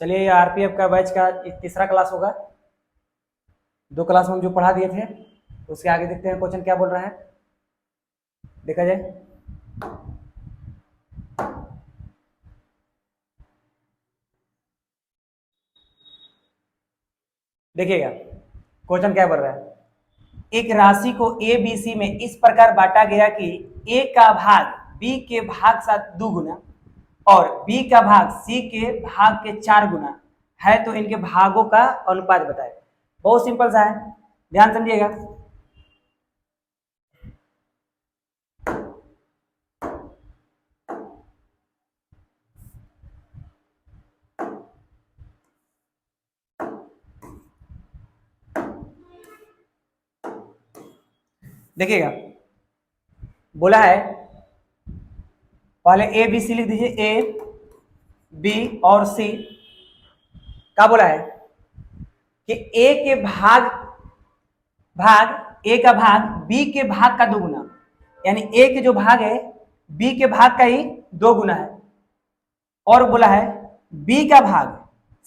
चलिए ये आरपीएफ का बैच का तीसरा क्लास होगा। 2 क्लास में हम जो पढ़ा दिए थे उसके आगे देखते हैं क्वेश्चन क्या बोल रहा है, देखा जाए। देखिएगा क्वेश्चन क्या बोल रहा है। एक राशि को ए बी सी में इस प्रकार बांटा गया कि ए का भाग बी के भाग से 2 गुना और बी का भाग सी के भाग के 4 गुना है, तो इनके भागों का अनुपात बताए। बहुत सिंपल सा है, ध्यान समझिएगा। देखिएगा बोला है, पहले ए बी सी लिख दीजिए। ए बी और सी क्या बोला है कि ए के भाग ए का भाग बी के भाग का 2 गुना, यानी ए के जो भाग है बी के भाग का ही 2 गुना है। और बोला है बी का भाग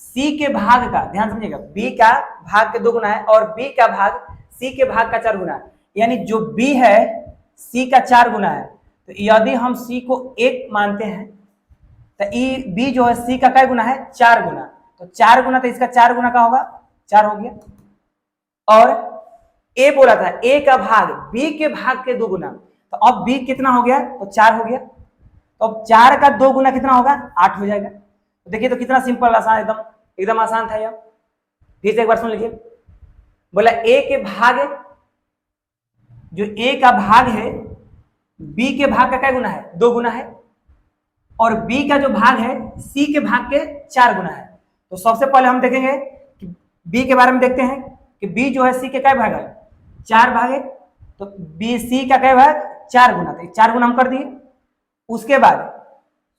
सी के भाग का, ध्यान समझिएगा, बी का भाग के 2 गुना है और बी का भाग सी के भाग का 4 गुना है, यानी जो बी है सी का 4 गुना है। तो यदि हम सी को 1 मानते हैं तो बी जो है सी का क्या गुना है, 4 गुना। तो 4 गुना, तो इसका 4 गुना का होगा 4 हो गया। और ए बोला था ए का भाग बी के भाग के 2 गुना, तो अब बी कितना हो गया, तो 4 हो गया। तो अब 4 का 2 गुना कितना होगा, 8 हो जाएगा। तो देखिए तो कितना सिंपल, आसान, एकदम एकदम आसान था यह। फिर से एक बार सुन लीजिए। बोला ए के भाग, जो ए का भाग है बी के भाग का क्या गुना है, 2 गुना है, और बी का जो भाग है सी के भाग के 4 गुना है। तो सबसे पहले हम देखेंगे कि बी के बारे में देखते हैं कि बी जो है सी के क्या भाग है, 4 भाग है। तो बी सी का क्या भाग, 4 गुना, तो 4 गुना हम कर दिए। उसके बाद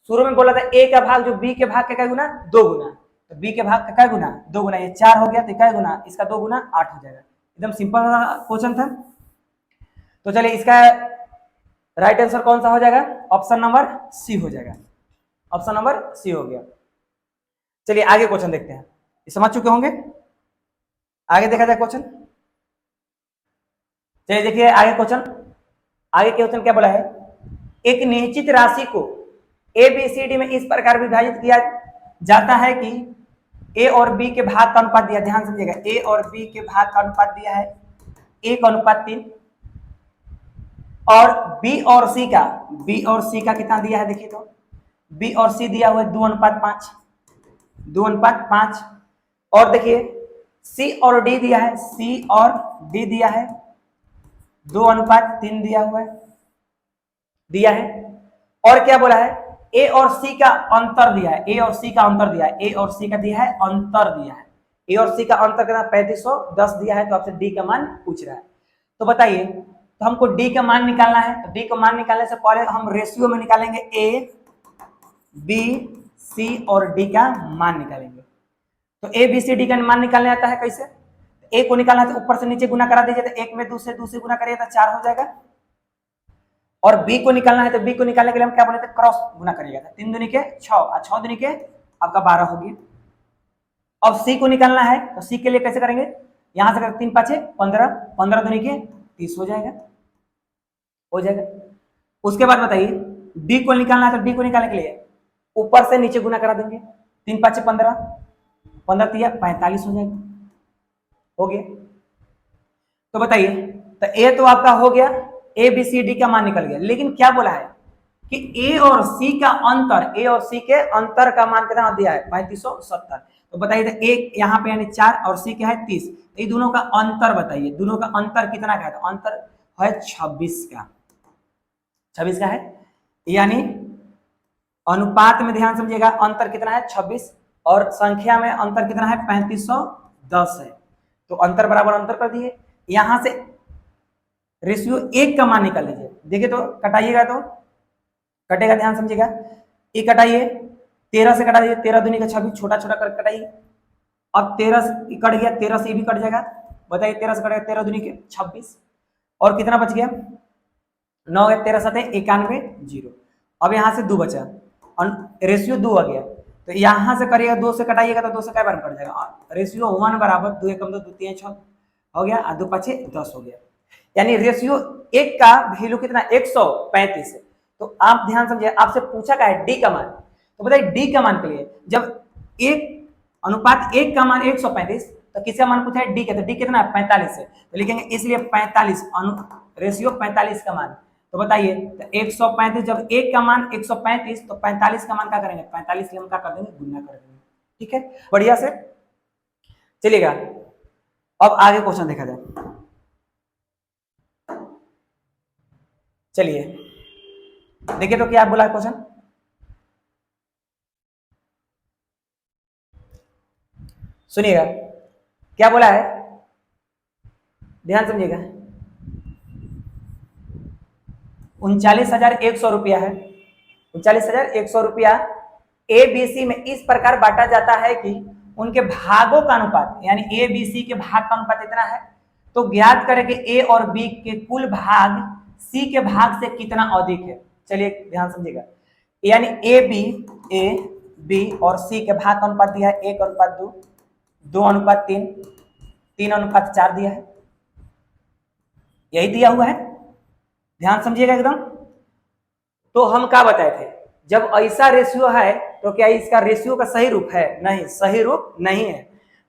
शुरू में बोला था ए का भाग जो बी के भाग का क्या गुना, 2 गुना, तो बी के भाग का क्या गुना, 2 गुना, ये 4 हो गया, तो क्या गुना, इसका 2 गुना 8 हो जाएगा। एकदम सिंपल क्वेश्चन था। तो चलिए इसका राइट आंसर कौन सा हो जाएगा, ऑप्शन नंबर सी हो जाएगा। ऑप्शन नंबर सी हो गया। चलिए आगे क्वेश्चन देखते हैं, समझ चुके होंगे। आगे देखा जाए क्वेश्चन। चलिए देखिए आगे क्वेश्चन। आगे क्वेश्चन क्या बोला है, एक निश्चित राशि को ए बी सी डी में इस प्रकार विभाजित किया जाता है कि ए और बी के भाग का अनुपात दिया, ध्यान समझिएगा, ए और बी के भाग का अनुपात दिया है 1:3, और बी और सी का कितना दिया है, देखिए तो बी और सी दिया हुआ है 2:5, 2:5। और देखिए सी और डी दिया है, सी और डी दिया है 2:3 दिया है। और क्या बोला है, ए और सी का अंतर दिया है, ए और सी का अंतर दिया है, ए और सी का दिया है अंतर दिया है, ए और सी का अंतर कितना 3510 दिया है। तो आपसे डी का मान पूछ रहा है, तो बताइए, तो हमको डी का मान निकालना है। तो डी का मान निकालने से पहले हम रेशियो में निकालेंगे, ए बी सी और डी का मान निकालेंगे। तो ए बी सी डी का मान निकालने आता है कैसे, ए को निकालना है तो ऊपर से नीचे गुना करा दीजिए, तो 1 में 2 से गुना करिए तो 4 हो जाएगा। और बी को निकालना है तो बी को निकालने के लिए हम क्या बोले थे, क्रॉस गुना करिएगा, 3 दूनी के 6 और 6 दूनी के आपका 12 हो गया। अब सी को निकालना है तो सी के लिए कैसे करेंगे, यहां से अगर 3 5 15, 15 दूनी के 30 हो जाएगा, उसके बाद बताइए डी को निकालना है तो डी को निकालने के लिए ऊपर से नीचे गुना करा देंगे, 3 5 15, 15 3 45 हो जाएगा, हो गया। तो बताइए, तो ए तो आपका हो गया, ए बी सी डी का मान निकल गया, लेकिन क्या बोला है कि ए और सी का अंतर, ए और सी के अंतर का मान कितना दिया है 3570। तो बताइए, तो एक यहाँ पे यानी 4 और सी क्या है 30, तो ये दोनों का अंतर बताइए, दोनों का अंतर कितना का है, तो अंतर है 26 का, 26 का है, यानी अनुपात में ध्यान समझिएगा, अंतर कितना है 26 और संख्या में अंतर कितना है 3510 है। तो अंतर बराबर अंतर कर दिए, यहां से रेशियो 1 का मान निकाल लीजिए। देखिए तो कटाइएगा तो कटेगा, ध्यान समझिएगा, ये कटाइए 13 से कटा दीजिए, 13 दूनी का 26, छोटा छोटा कर कटाइए। अब 13 से कट गया, 13 से भी कट जाएगा, बताइए 13 से कटेगा, 13 दूनी के 26, और कितना बच गया 9, 13 7 91 0। अब यहाँ से 2 बचा, रेशियो 2 आ गया, तो यहां से करिएगा 2 से कटाइएगा तो 2 से कई बार कट जाएगा। रेशियो 1 बराबर 2 एकम 2 2 3 6 हो गया, और 2 5 10 हो गया। यानी रेशियो 1 का वैल्यू कितना 135 है। तो आप ध्यान समझिए, आपसे पूछा क्या है डी का मान, तो बताइए डी का मान के लिए जब 1:1 का मान 135, तो किसका मान पूछा है डी का, तो डी कितना है 45 है, तो लिखेंगे इसलिए 45 रेशियो 45 का मान। तो बताइए तो 135 जब 1 का मान 135 तो 45 का मान क्या करेंगे 45 से हम क्या कर देंगे गुना कर देंगे। ठीक है, बढ़िया से चलिएगा। अब आगे क्वेश्चन देखा जाए। चलिए देखिए तो क्या बोला क्वेश्चन, सुनिएगा क्या बोला है, ध्यान समझिएगा। 39,100 रुपया है, 39,100 रुपया एबीसी में इस प्रकार बांटा जाता है कि उनके भागों का अनुपात, यानी ए बी सी के भाग का अनुपात इतना है, तो ज्ञात करें कि ए और बी के कुल भाग सी के भाग से कितना अधिक है। चलिए ध्यान समझिएगा, यानी ए बी और सी के भाग का अनुपात दिया है 1:2, 2:3, 3:4 दिया है, यही दिया हुआ है, ध्यान समझिएगा एकदम। तो हम क्या बताए थे, जब ऐसा रेशियो है तो क्या इसका रेशियो का सही रूप है, नहीं, सही रूप नहीं है।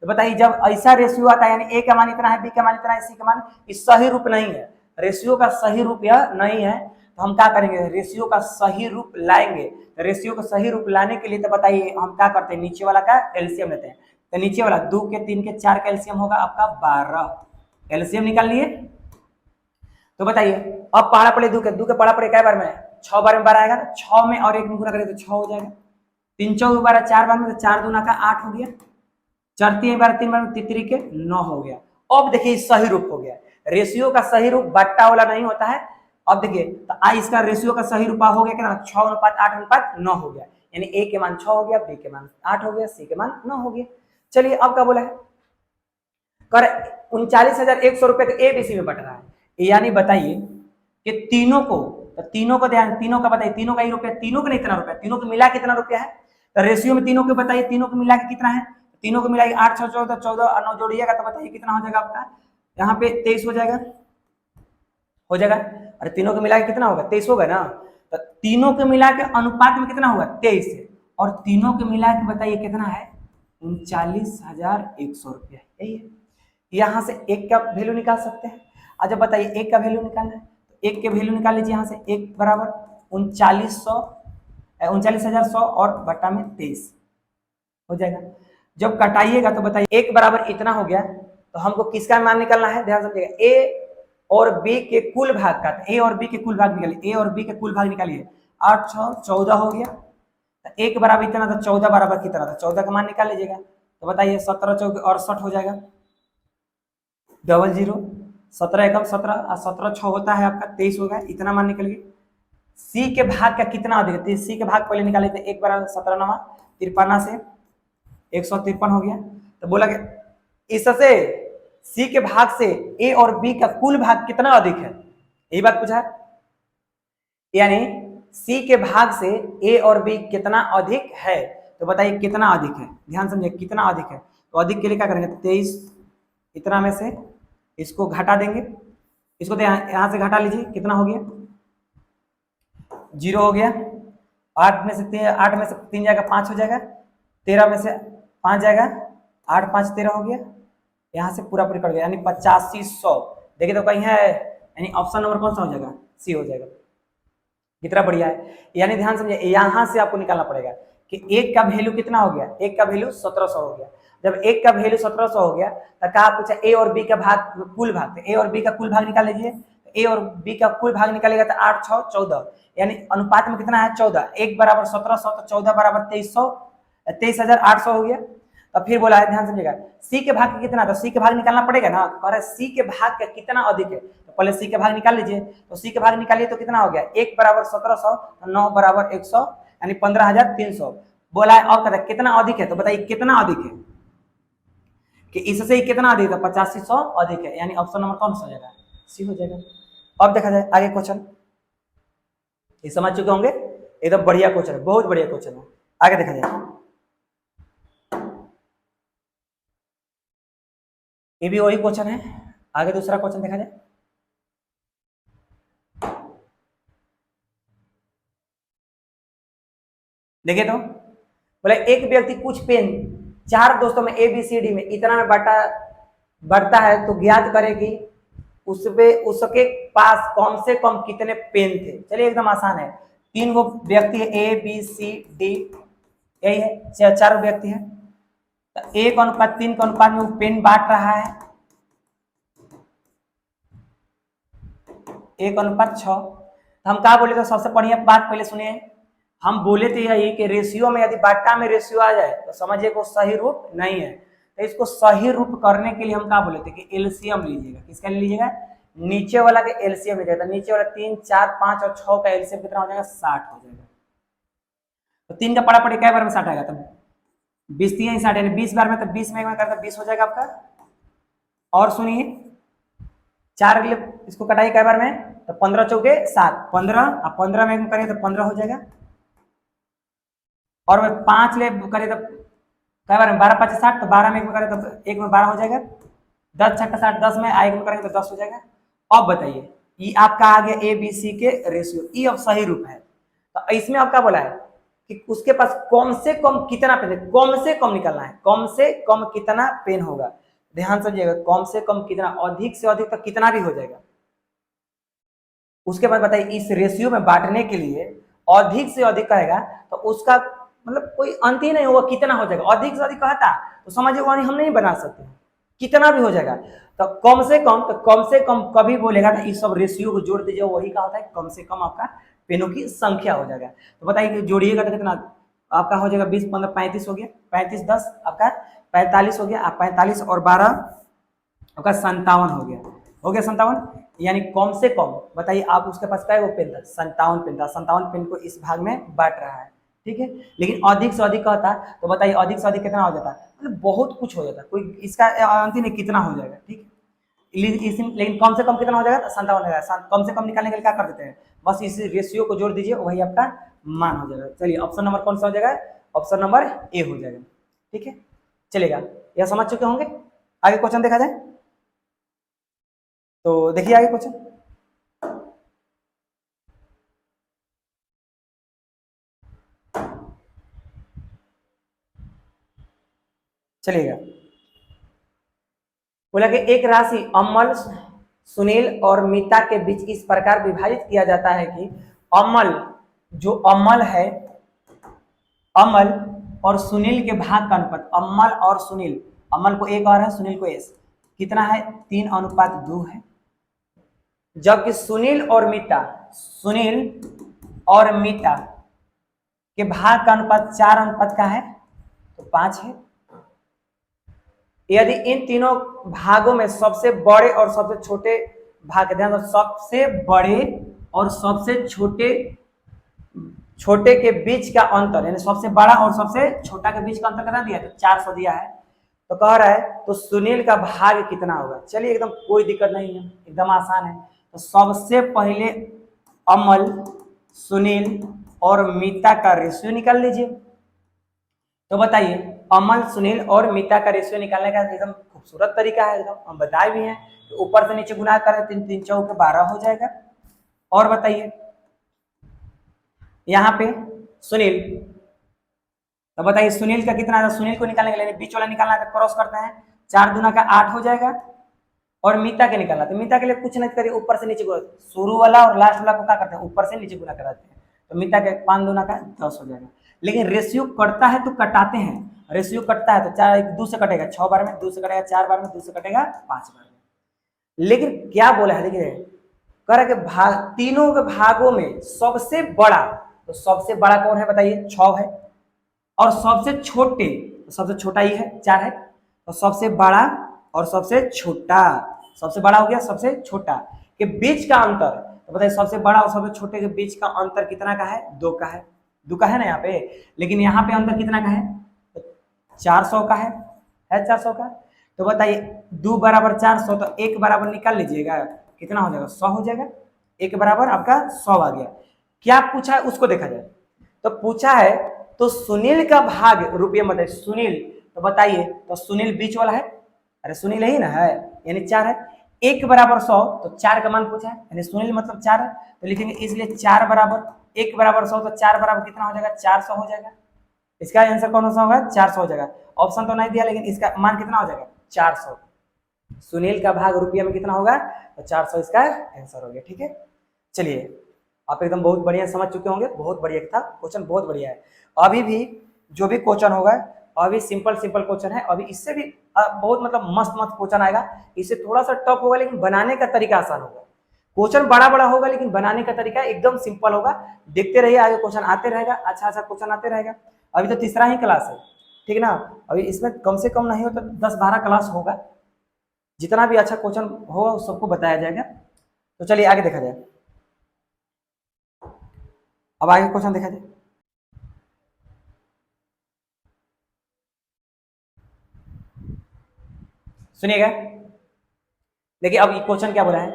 तो बताइए जब ऐसा रेशियो आता है, यानी ए का मान इतना है, बी का मान इतना है, सी का मान, इस सही रूप नहीं है, रेशियो का सही रूप यह नहीं है, तो हम क्या करेंगे रेशियो का सही रूप लाएंगे। तो रेशियो का सही रूप लाने के लिए तो बताइए हम क्या करते हैं, नीचे वाला का एलसीएम लेते हैं। तो नीचे वाला 2 के 3 के 4 का एलसीएम होगा आपका 12, एलसीएम निकाल लिए। तो बताइए अब पहाड़ा पड़े 2 के पहाड़ा पड़े क्या बार में 6 बार में 12 आएगा, 6 में और 1 में गुना करें तो 6 हो जाएगा, 3 चौक 12 4 बार में, तो 4 दूना का 8 हो गया, 4 3 बार 3 बार में 3 के 9 हो गया। अब देखिए सही रूप हो गया, रेशियो का सही रूप बट्टा वाला नहीं होता है। अब देखिए तो आई इसका रेशियो का सही रूप हो गया कितना 6:8:9 हो गया, यानी ए के मान 6 हो गया, बी के मान 8 हो गया, सी के मान 9 हो गया। चलिए अब क्या बोला है, कर 39,100 रुपए का एबीसी में बट रहा है, यानी बताइए कि तीनों को ध्यान, तीनों का बताइए, तीनों का ही रुपया, तीनों का नहीं इतना रुपया, तीनों को मिला कितना रुपया है, तो रेशियो में तीनों को बताइए, तीनों को मिला के कितना है, तीनों को मिला के 8 6 14 14 और 9 जोड़िएगा तो बताइए कितना हो जाएगा आपका, यहाँ पे 23 हो जाएगा, अरे तीनों को मिला के कितना होगा 23 होगा ना, तो तीनों को मिला के अनुपात में कितना होगा 23 है, और तीनों को मिला के बताइए कितना है 39,100 रुपया, यही है। यहाँ से एक का वैल्यू निकाल सकते हैं। अच्छा बताइए एक का वैल्यू निकालना है, तो एक के वैल्यू निकाल लीजिए, यहाँ से एक बराबर 39,100 और बट्टा में 23 हो जाएगा। जब कटाइएगा तो बताइए एक बराबर इतना हो गया, तो हमको किसका मान निकालना है, ध्यान समझिएगा, ए और बी के कुल भाग का, ए और बी के कुल भाग निकालिए, ए और बी के कुल भाग निकालिए, 8 6 14 हो गया, तो एक बराबर इतना था, 14 बराबर कितना था, 14 का मान निकाल लीजिएगा, तो बताइए 17 चौके 68 हो जाएगा, 00 17 एकम 17 और 17 6 होता है आपका 23 होगा, इतना मान निकल गया। सी के भाग का कितना अधिक है, सी के भाग पहले निकाले थे, एक बराबर 17 9 53 से 153 हो गया, तो बोला कि इससे सी के भाग से ए और बी का कुल भाग कितना अधिक है, यही बात पूछा है, यानी सी के भाग से ए और बी कितना अधिक है, तो बताइए कितना अधिक है, ध्यान समझिए कितना अधिक है। तो अधिक के लिए क्या करेंगे 23 इतना में से इसको घटा देंगे, इसको तो यहाँ से घटा लीजिए, कितना हो गया 0 हो गया, 8 में से 3 जाएगा 5 हो जाएगा, 13 में से 5 जाएगा 8 5 13 हो गया, यहाँ से पूरा पूरी कट गया, यानी 8500। देखिए तो कहीं है, यानी ऑप्शन नंबर कौन सा हो जाएगा, सी हो जाएगा, कितना बढ़िया है। यानी ध्यान समझिए यहाँ से आपको निकालना पड़ेगा कि एक का वैल्यू कितना हो गया, एक का वैल्यू 1700 हो गया, जब एक का वैल्यू 1700 हो गया तो कहा पूछा ए और बी का भाग कुल भाग, ए और बी का कुल भाग निकाल लीजिए, ए और बी का कुल भाग निकालेगा तो 8 6 14, यानी अनुपात में कितना है 14, एक बराबर 1700 तो 14 बराबर 23,800 हो गया। तो फिर बोला है ध्यान समझिएगा सी के भाग कितना, तो सी के भाग निकालना पड़ेगा ना, कह रहा है सी के भाग का कितना अधिक है, तो पहले सी के भाग निकाल लीजिए, तो सी के भाग निकालिए तो कितना हो गया, एक बराबर 1700 तो 9 बराबर 100 यानी 15,300। बोला है और कहता है कितना अधिक है, तो बताइए कितना अधिक है, कि इससे ही कितना अधिक है 8500 अधिक है, यानी ऑप्शन नंबर कौन सा हो जाएगा, सी हो जाएगा। अब देखा जाए आगे क्वेश्चन, ये समझ चुके होंगे, एकदम बढ़िया क्वेश्चन है, बहुत बढ़िया क्वेश्चन है, आगे देखा जाए। ये भी वही क्वेश्चन है। आगे दूसरा क्वेश्चन देखा जाए। देखिए तो बोले एक व्यक्ति कुछ पेन 4 दोस्तों में ABCD में इतना में बढ़ता है तो ज्ञात करे कि उसके पास कम से कम कितने पेन थे। चलिए एकदम आसान है। 3 वो व्यक्ति है ABCD, यही है, 4 व्यक्ति है। तो 1:3 के अनुपात में वो पेन बांट रहा है, 1:6। तो हम क्या बोले? तो सबसे बढ़िया बात पहले सुनिए, हम बोले थे यही कि रेशियो में यदि बाटा में रेशियो आ जाए तो समझिए को सही रूप नहीं है। तो इसको सही रूप करने के लिए हम क्या बोले थे कि एलसीएम लीजिएगा। किसका लीजिएगा? नीचे वाला के एलसीएम लीजिएगा। नीचे वाला 3, 4, 5 और 6 का एलसीएम कितना हो जाएगा? 60 हो जाएगा। तो 3 का पड़ा पड़ी कै बार में 60 आएगा? तब 20 3 60 यानी 20 बार में, तो 20 में करता 20 हो जाएगा आपका। और सुनिए 4 के लिए इसको कटाई कै बार में? तो 15 चौके 7, 15 और 15 में करें तो 15 हो जाएगा। और 5 ले करे तो कै बार में? 12 5 60, तो 12 में करे तो 1 में 12 हो जाएगा। 10 6 60, 10 में 1 में करेंगे तो 10 हो जाएगा। अब बताइए ये आपका आ गया ABC के रेशियो, ये अब सही रूप है। तो इसमें आपका बोला है कि उसके पास कम से कम कितना पेन है, कम से कम निकालना है। कम से कम कितना पेन होगा, ध्यान समझिएगा। कम से कम कितना, अधिक से अधिक तक कितना भी हो जाएगा। उसके बाद बताइए इस रेशियो में बांटने के लिए अधिक से अधिक कहेगा तो उसका मतलब कोई अंत ही नहीं होगा, कितना हो जाएगा। अधिक से अधिक कहता तो समझिए हम नहीं बना सकते, कितना भी हो जाएगा। तो कम से कम, तो कम से कम कभी बोलेगा तो इस सब रेशियो को जोड़ दीजिए, वही का होता है कम से कम आपका पेनों की संख्या हो जाएगा। तो बताइए कि जोड़िएगा तो कितना आपका हो जाएगा? 20 15 35 हो गया, 35 10 आपका 45 हो गया। आप 45 और 12 आपका 57 हो गया। हो गया 57, यानी कम से कम बताइए आप उसके पास क्या वो पेन था? 57 पेन था। 57 पेन को इस भाग में बांट रहा है, ठीक है। लेकिन अधिक से अधिक कहता तो बताइए अधिक से अधिक कितना हो जाता? मतलब बहुत कुछ हो जाता, कोई इसका अंत ही नहीं कितना हो जाएगा, ठीक है। लेकिन कम से कम कितना हो जाएगा? 57 हो जाएगा। कम से कम निकालने के लिए क्या कर देते हैं? बस इस रेशियो को जोड़ दीजिए, वही आपका मान हो जाएगा। चलिए ऑप्शन नंबर कौन सा हो जाएगा? ऑप्शन नंबर ए हो जाएगा, ठीक है। चलेगा, यह समझ चुके होंगे। आगे क्वेश्चन देखा जाए तो देखिए आगे क्वेश्चन। चलिएगा, बोला कि एक राशि अमल, सुनील और मीता के बीच इस प्रकार विभाजित किया जाता है कि अमल, जो अमल है, अमल और सुनील के भाग का अनुपात, अमल और सुनील, अमल को 1 और है, सुनील को S, कितना है? 3:2 है। जबकि सुनील और मीता, सुनील और मीता के भाग का अनुपात 4 का है, तो 5 है। यदि इन तीनों भागों में सबसे बड़े और सबसे छोटे भाग, ध्यान दो, सबसे बड़े और सबसे छोटे के बीच का अंतर, यानी सबसे बड़ा और सबसे छोटा के बीच का अंतर कितना दिया? तो 400 दिया है। तो कह रहा है तो सुनील का भाग कितना होगा? चलिए एकदम कोई दिक्कत नहीं है, एकदम आसान है। तो सबसे पहले अमल, सुनील और मीता का रेशियो निकाल लीजिए। तो बताइए अमल, सुनील और मीता का रेशियो निकालने का एकदम खूबसूरत तरीका है, एकदम हम बताए भी हैं। तो ऊपर से नीचे गुना करें 3 3 चौके 12 हो जाएगा। और बताइए यहाँ पे सुनील, तो बताइए सुनील का कितना है? सुनील को निकालने के लिए बीच वाला निकालना है, क्रॉस करते हैं, 4 दूना का 8 हो जाएगा। और मीता के निकालना, तो मीता के लिए कुछ नहीं करिए, ऊपर से नीचे गुना, शुरू वाला और लास्ट वाला को क्या करते हैं? ऊपर से नीचे गुना कराते हैं। तो मीता के 5 दूना का 10 हो जाएगा। लेकिन रेशियो कटता है तो कटाते हैं, रेशियो कटता है तो 4 2 से कटेगा 6 बार में, 2 से कटेगा 4 बार में, 2 से कटेगा 5 बार में। लेकिन क्या बोला है देखिए, कह रहा कि भाग, तीनों के भागों में सबसे बड़ा, तो सबसे बड़ा कौन है बताइए? 6 है। और सबसे छोटे, तो सबसे छोटा ही है, 4 है। तो सबसे बड़ा और सबसे छोटा, सबसे बड़ा हो गया, सबसे छोटा के बीच का अंतर, तो बताइए सबसे बड़ा और सबसे छोटे के बीच का अंतर कितना का है? 2 का है। 2 का है ना यहाँ पे, लेकिन यहाँ पे अंतर कितना का है? 400 का है 400 का। तो बताइए 2 बराबर 400, तो 1 बराबर निकाल लीजिएगा, कितना हो जाएगा? 100 हो जाएगा। 1 बराबर आपका 100 आ गया। क्या पूछा है उसको देखा जाए। तो पूछा है तो सुनील का भाग रुपये में बताइए, सुनील, तो बताइए, तो सुनील बीच वाला है, अरे सुनील ही ना है, यानी 4 है। 1 बराबर 100, तो 4 का मान पूछा है, यानी सुनील मतलब 4 है, तो लिखेंगे इसलिए 4 बराबर 1 बराबर 100, तो 4 बराबर कितना हो जाएगा, 400 हो जाएगा। इसका आंसर कौन सा होगा, 400 हो जाएगा। ऑप्शन तो नहीं दिया, लेकिन इसका मान कितना हो जाएगा, 400। सुनील का भाग रुपया में कितना होगा, तो 400 इसका आंसर हो गया। ठीक है, चलिए आप एकदम बहुत बढ़िया समझ चुके होंगे, बहुत बढ़िया था क्वेश्चन, बहुत बढ़िया है। अभी भी जो भी क्वेश्चन होगा, अभी सिंपल क्वेश्चन है, अभी इससे भी बहुत मतलब मस्त क्वेश्चन आएगा। इससे थोड़ा सा टफ होगा, लेकिन बनाने का तरीका आसान होगा। क्वेश्चन बड़ा होगा, लेकिन बनाने का तरीका एकदम सिंपल होगा। देखते रहिए, आगे क्वेश्चन आते रहेगा, अच्छा क्वेश्चन आते रहेगा। अभी तो तीसरा ही क्लास है, ठीक है ना, अभी इसमें कम से कम नहीं हो तो 10-12 क्लास होगा। जितना भी अच्छा क्वेश्चन हो सबको बताया जाएगा। तो चलिए आगे देखा जाए, अब आगे क्वेश्चन देखा जाए। सुनिएगा, देखिए अब क्वेश्चन क्या बोला है,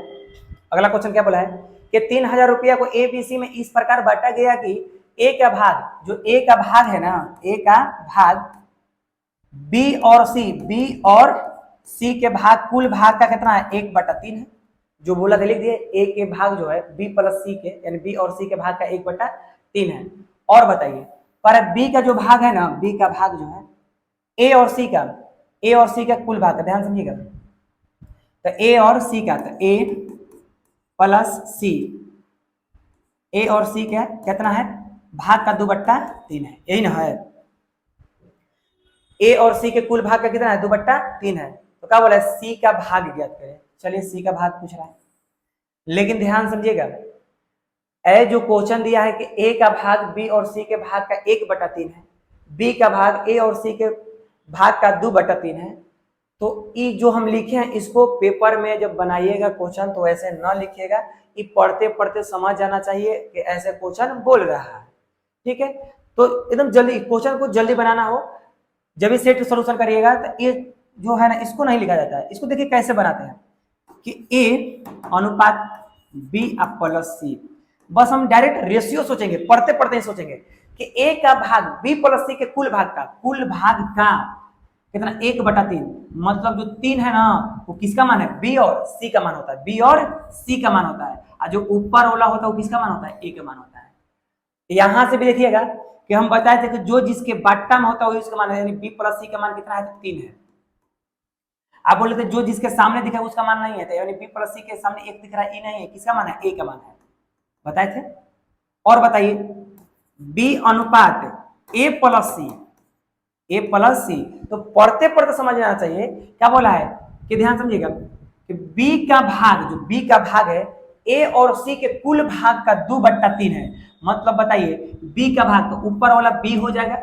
अगला क्वेश्चन क्या बोला है कि 3000 रुपया को एबीसी में इस प्रकार बांटा गया कि ए का भाग, जो ए का भाग है ना, ए का भाग बी और सी के भाग, कुल भाग का कितना है, 1/3 है। जो बोला था लिख दिए, ए के भाग जो है बी प्लस सी के, यानी बी और सी के भाग का 1/3 है। और बताइए, पर बी का जो भाग है ना, बी का भाग जो है ए और सी का कुल भाग का, ध्यान समझिएगा, तो ए और सी का, तो ए प्लस सी, ए और सी क्या कितना है, भाग का 2/3 है, यही ना है। ए और सी के कुल भाग का कितना है, 2/3 है। तो क्या बोला है, सी का भाग ज्ञात करें। चलिए सी का भाग पूछ रहा है, लेकिन ध्यान समझिएगा, ए जो क्वेश्चन दिया है कि ए का भाग बी और सी के भाग का 1/3 है, बी का भाग ए और सी के भाग का 2/3 है। तो ये जो हम लिखे हैं, इसको पेपर में जब बनाइएगा क्वेश्चन तो ऐसे न लिखिएगा, ये पढ़ते पढ़ते समझ जाना चाहिए कि ऐसे क्वेश्चन बोल रहा है। ठीक है, तो एकदम जल्दी क्वेश्चन को जल्दी बनाना हो, जब भी सेट सोल्यूशन करिएगा, तो ये जो है ना, इसको नहीं लिखा जाता है। इसको देखिए कैसे बनाते हैं कि ए अनुपात बी प्लस सी, बस हम डायरेक्ट रेशियो सोचेंगे, पढ़ते पढ़ते ही सोचेंगे कि ए का भाग बी प्लस सी के कुल भाग का कितना, 1/3, मतलब जो 3 है ना, वो किसका मान है, बी और सी का मान होता है, बी और सी का मान होता है। और जो ऊपर वाला होता है वो किसका मान होता है, ए का मान होता है। यहां से भी देखिएगा कि हम बताए थे कि जो जिसके बाट्टा में होता है वही उसका मान है, यानी बी प्लस सी का मान कितना है, 3 है। आप बोले थे जो जिसके सामने दिखा है उसका मान नहीं है, यानी बी प्लस सी के सामने 1 दिख रहा है, ए नहीं है, किसका मान है, ए का मान है, बताए थे। और बताइए, बी अनुपात ए प्लस सी, तो पढ़ते पढ़ते समझ आना चाहिए। क्या बोला है कि ध्यान समझिएगा कि बी का भाग, जो बी का भाग है ए और सी के कुल भाग का 2/3 है। मतलब बताइए, बी का भाग तो ऊपर वाला बी हो जाएगा,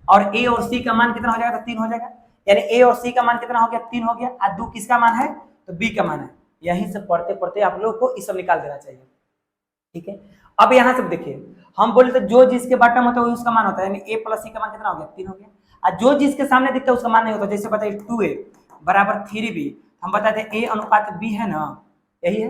और ए और सी का मान कितना हो जाएगा, तो 3 हो जाएगा, यानी ए और सी का मान कितना हो गया, 3 हो गया, और 2 किसका मान है, तो बी का मान है। यहीं से पढ़ते पढ़ते आप लोग को ये सब निकाल देना चाहिए। ठीक है, अब यहां से देखिए, हम बोले तो जो जिसके बाटा में होता है उसका मान होता है, यानी ए प्लस सी का मान कितना हो गया, 3 हो गया। और जो जिसके सामने दिखता है उसका मान नहीं होता, जैसे बताइए 2a बराबर 3b, हम बताते हैं ए अनुपात बी है ना, यही है।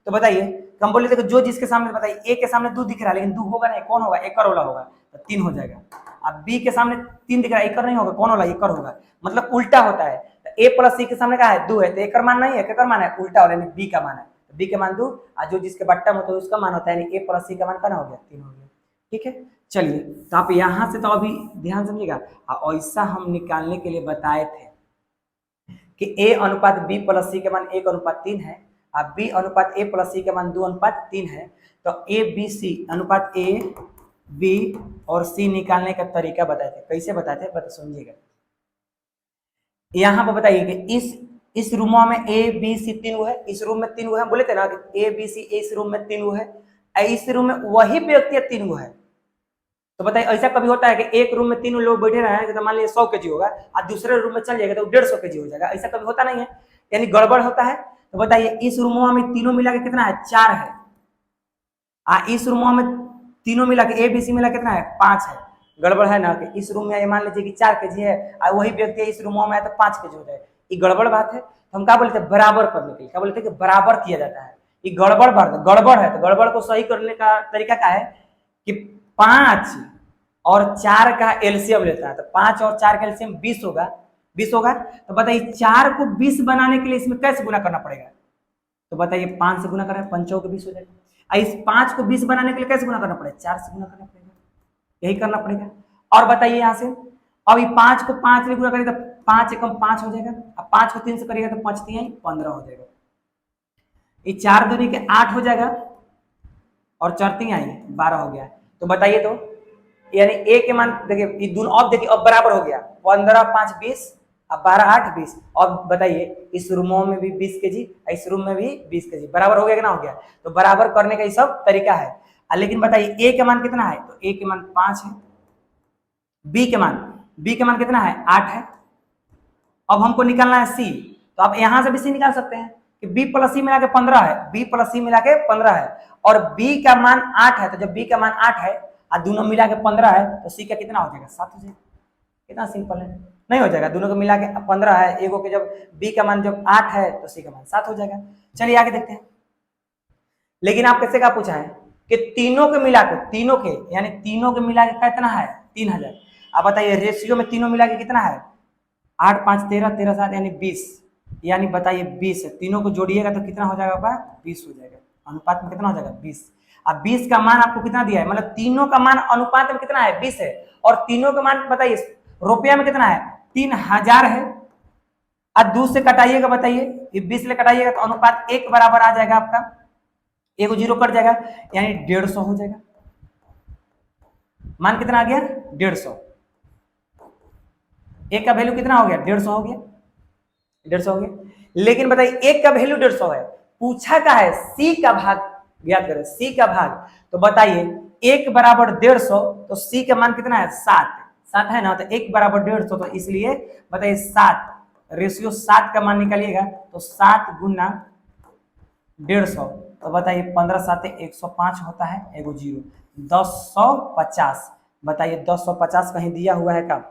तो बताइए, हम बोले थे जो जिसके सामने, बताइए ए के सामने 2 दिख रहा है, लेकिन 2 होगा नहीं, कौन होगा, एकड़ वाला होगा, तो 3 हो जाएगा। अब बी के सामने 3 दिख रहा है, एकड़ नहीं होगा, कौन वाला, एकड़ होगा, मतलब उल्टा होता है। तो ए प्लस सी के सामने क्या है, 2 है, तो एकड़ मान नहीं है, एकड़ मान है, उल्टा वाला, यानी बी का मान है, बी के मान 2, और जो जिसके बट्टा में होता है उसका मान होता है, यानी ए प्लस सी का मान कितना हो गया, 3 हो गया। ठीक है, चलिए, तो आप यहां से तो अभी ध्यान समझिएगा, ऐसा हम निकालने के लिए बताए थे कि ए अनुपात बी प्लस सी के मान 1/3 है, और बी अनुपात ए प्लस सी के मान 2/3 है। तो ए बी सी अनुपात ए बी और सी निकालने का तरीका बताए थे, कैसे बताए थे, बता समझिएगा। यहाँ पर बताइए कि इस रूम में ए बी सी 3 है, इस रूम में 3 है, बोले थे ना कि ए बी सी इस रूम में 3 है, इस रूम में वही व्यक्ति 3 है। तो बताइए, ऐसा कभी होता है कि एक रूम में 3 लोग बैठे रहे, तो मान लीजिए 100 kg होगा, और दूसरे रूम में चल जाएगा तो 150 kg हो जाएगा, ऐसा कभी होता नहीं है, यानी गड़बड़ होता है। तो बताइए, इस रूम में तीनों मिला के कितना है, 4 है, इस रूम में तीनों मिला के ए बी सी मिला कितना है, 5 है। गड़बड़ है ना, कि इस रूम में मान लीजिए कि 4 kg है, और वही व्यक्ति इस रूम में है तो 5 kg हो जाए, ये गड़बड़ बात है। तो हम क्या बोलते हैं, बराबर करने के लिए क्या बोलते हैं कि बराबर किया जाता है। ये गड़बड़ है, तो गड़बड़ को सही करने का तरीका क्या है कि 5 और 4 का एलसीएम लेता है, तो 5 और 4 का एलसीएम 20 होगा, 20 होगा। तो बताइए 4 को 20 बनाने के लिए इसमें कैसे गुना करना पड़ेगा? तो बताइए 5 से गुना करें, 5 के 20 हो जाएगा। इस 5 को 20 बनाने के लिए कैसे गुना करना पड़ेगा? 4 से गुना करना पड़ेगा, यही करना पड़ेगा। और बताइए यहाँ से अब ये 5 को 5 से गुना करेगा तो 5 एकम 5 हो जाएगा। अब 5 को 3 से करेगा तो 5 3 15 हो जाएगा। ये 4 दूनी के 8 हो जाएगा और 4 3 आई 12 हो गया। तो बताइए तो यानी ए के मान देखिए ये दोनों, अब देखिए अब बराबर हो गया, 15 5 20, अब 12 8 20। और बताइए इस रूमों में भी 20 केजी, इस रूम में भी 20 केजी, बराबर हो गया कि ना हो गया? तो बराबर करने का ये सब तरीका है। लेकिन बताइए ए के मान कितना है? तो ए के मान 5 है। बी के मान कितना है? 8 है। अब हमको निकालना है सी, तो आप यहां से भी सी निकाल सकते हैं कि बी प्लस सी मिला के 15 है, बी प्लस सी मिला के 15 है, और बी का मान 8 है। तो जब बी का मान 8 है और दोनों मिला के 15 है तो सी का कितना हो जाएगा? 7 हो जाएगा। कितना सिंपल है, नहीं हो जाएगा? दोनों को मिला के 15 है, एगो के जब बी का मान जब 8 है तो सी का मान 7 हो जाएगा। चलिए आगे देखते हैं। लेकिन आप कैसे का पूछा है कि तीनों के मिला के, तीनों के यानी तीनों के मिला के कितना है? 3000। अब बताइए रेशियो में तीनों मिला के कितना है? 8 5 13, 13 7 यानी 20, यानी बताइए 20 है। तीनों को जोड़िएगा तो कितना हो जाएगा? 20 हो जाएगा। अनुपात में कितना हो जाएगा? 20। अब 20 का मान आपको कितना दिया है? मतलब तीनों का मान अनुपात में कितना है? 20 है। और तीनों का मान बताइए रुपया में कितना है? 3000 है। अब 2 से कटाइएगा, बताइए ये 20 से कटाइएगा तो अनुपात 1 बराबर आ जाएगा आपका, एगो जीरो कट जाएगा यानी 150 हो जाएगा। मान कितना आ गया? 150। एक का वैल्यू कितना हो गया? 150 हो गया, 150 हो गया। लेकिन बताइए एक का वैल्यू 150 है, पूछा का है सी का भाग ज्ञात करें, सी का भाग। तो बताइए 1 बराबर 150, तो सी का मान कितना है? 7 7 है ना, तो 1 बराबर 150, तो इसलिए बताइए 7 रेशियो 7 का मान निकालिएगा तो 7 गुना 150, तो बताइए 15 7 105 होता है, एगो जीरो 1050। बताइए 1050 कहीं दिया हुआ है क्या?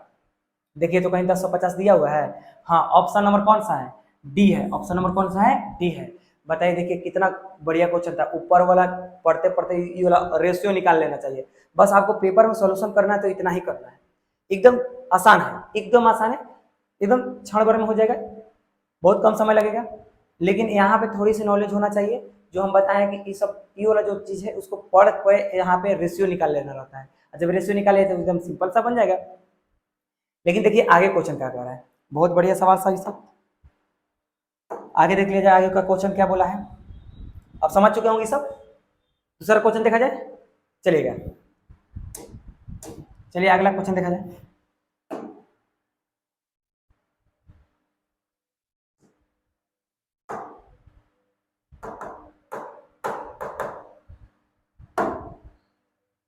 देखिए तो कहीं 1050 दिया हुआ है? हाँ, ऑप्शन नंबर कौन सा है? डी है। ऑप्शन नंबर कौन सा है? डी है। बताइए देखिए कितना बढ़िया क्वेश्चन था। ऊपर वाला पढ़ते पढ़ते ये वाला रेशियो निकाल लेना चाहिए। बस आपको पेपर में सॉल्यूशन करना है तो इतना ही करना है। एकदम आसान है, एकदम आसान है, एकदम क्षण भर में हो जाएगा, बहुत कम समय लगेगा। लेकिन यहाँ पे थोड़ी सी नॉलेज होना चाहिए, जो हम बताएं कि ये सब ये वाला जो चीज है उसको पढ़ के यहाँ पे रेशियो निकाल लेना रहता है। जब रेशियो निकाले तो एकदम सिंपल सा बन जाएगा। लेकिन देखिए आगे क्वेश्चन क्या कर रहा है, बहुत बढ़िया सवाल सही सब। आगे देख लीजिए आगे का क्वेश्चन क्या बोला है, आप समझ चुके होंगे सब। दूसरा क्वेश्चन देखा जाए, चलिएगा चलिए अगला क्वेश्चन देखा जाए।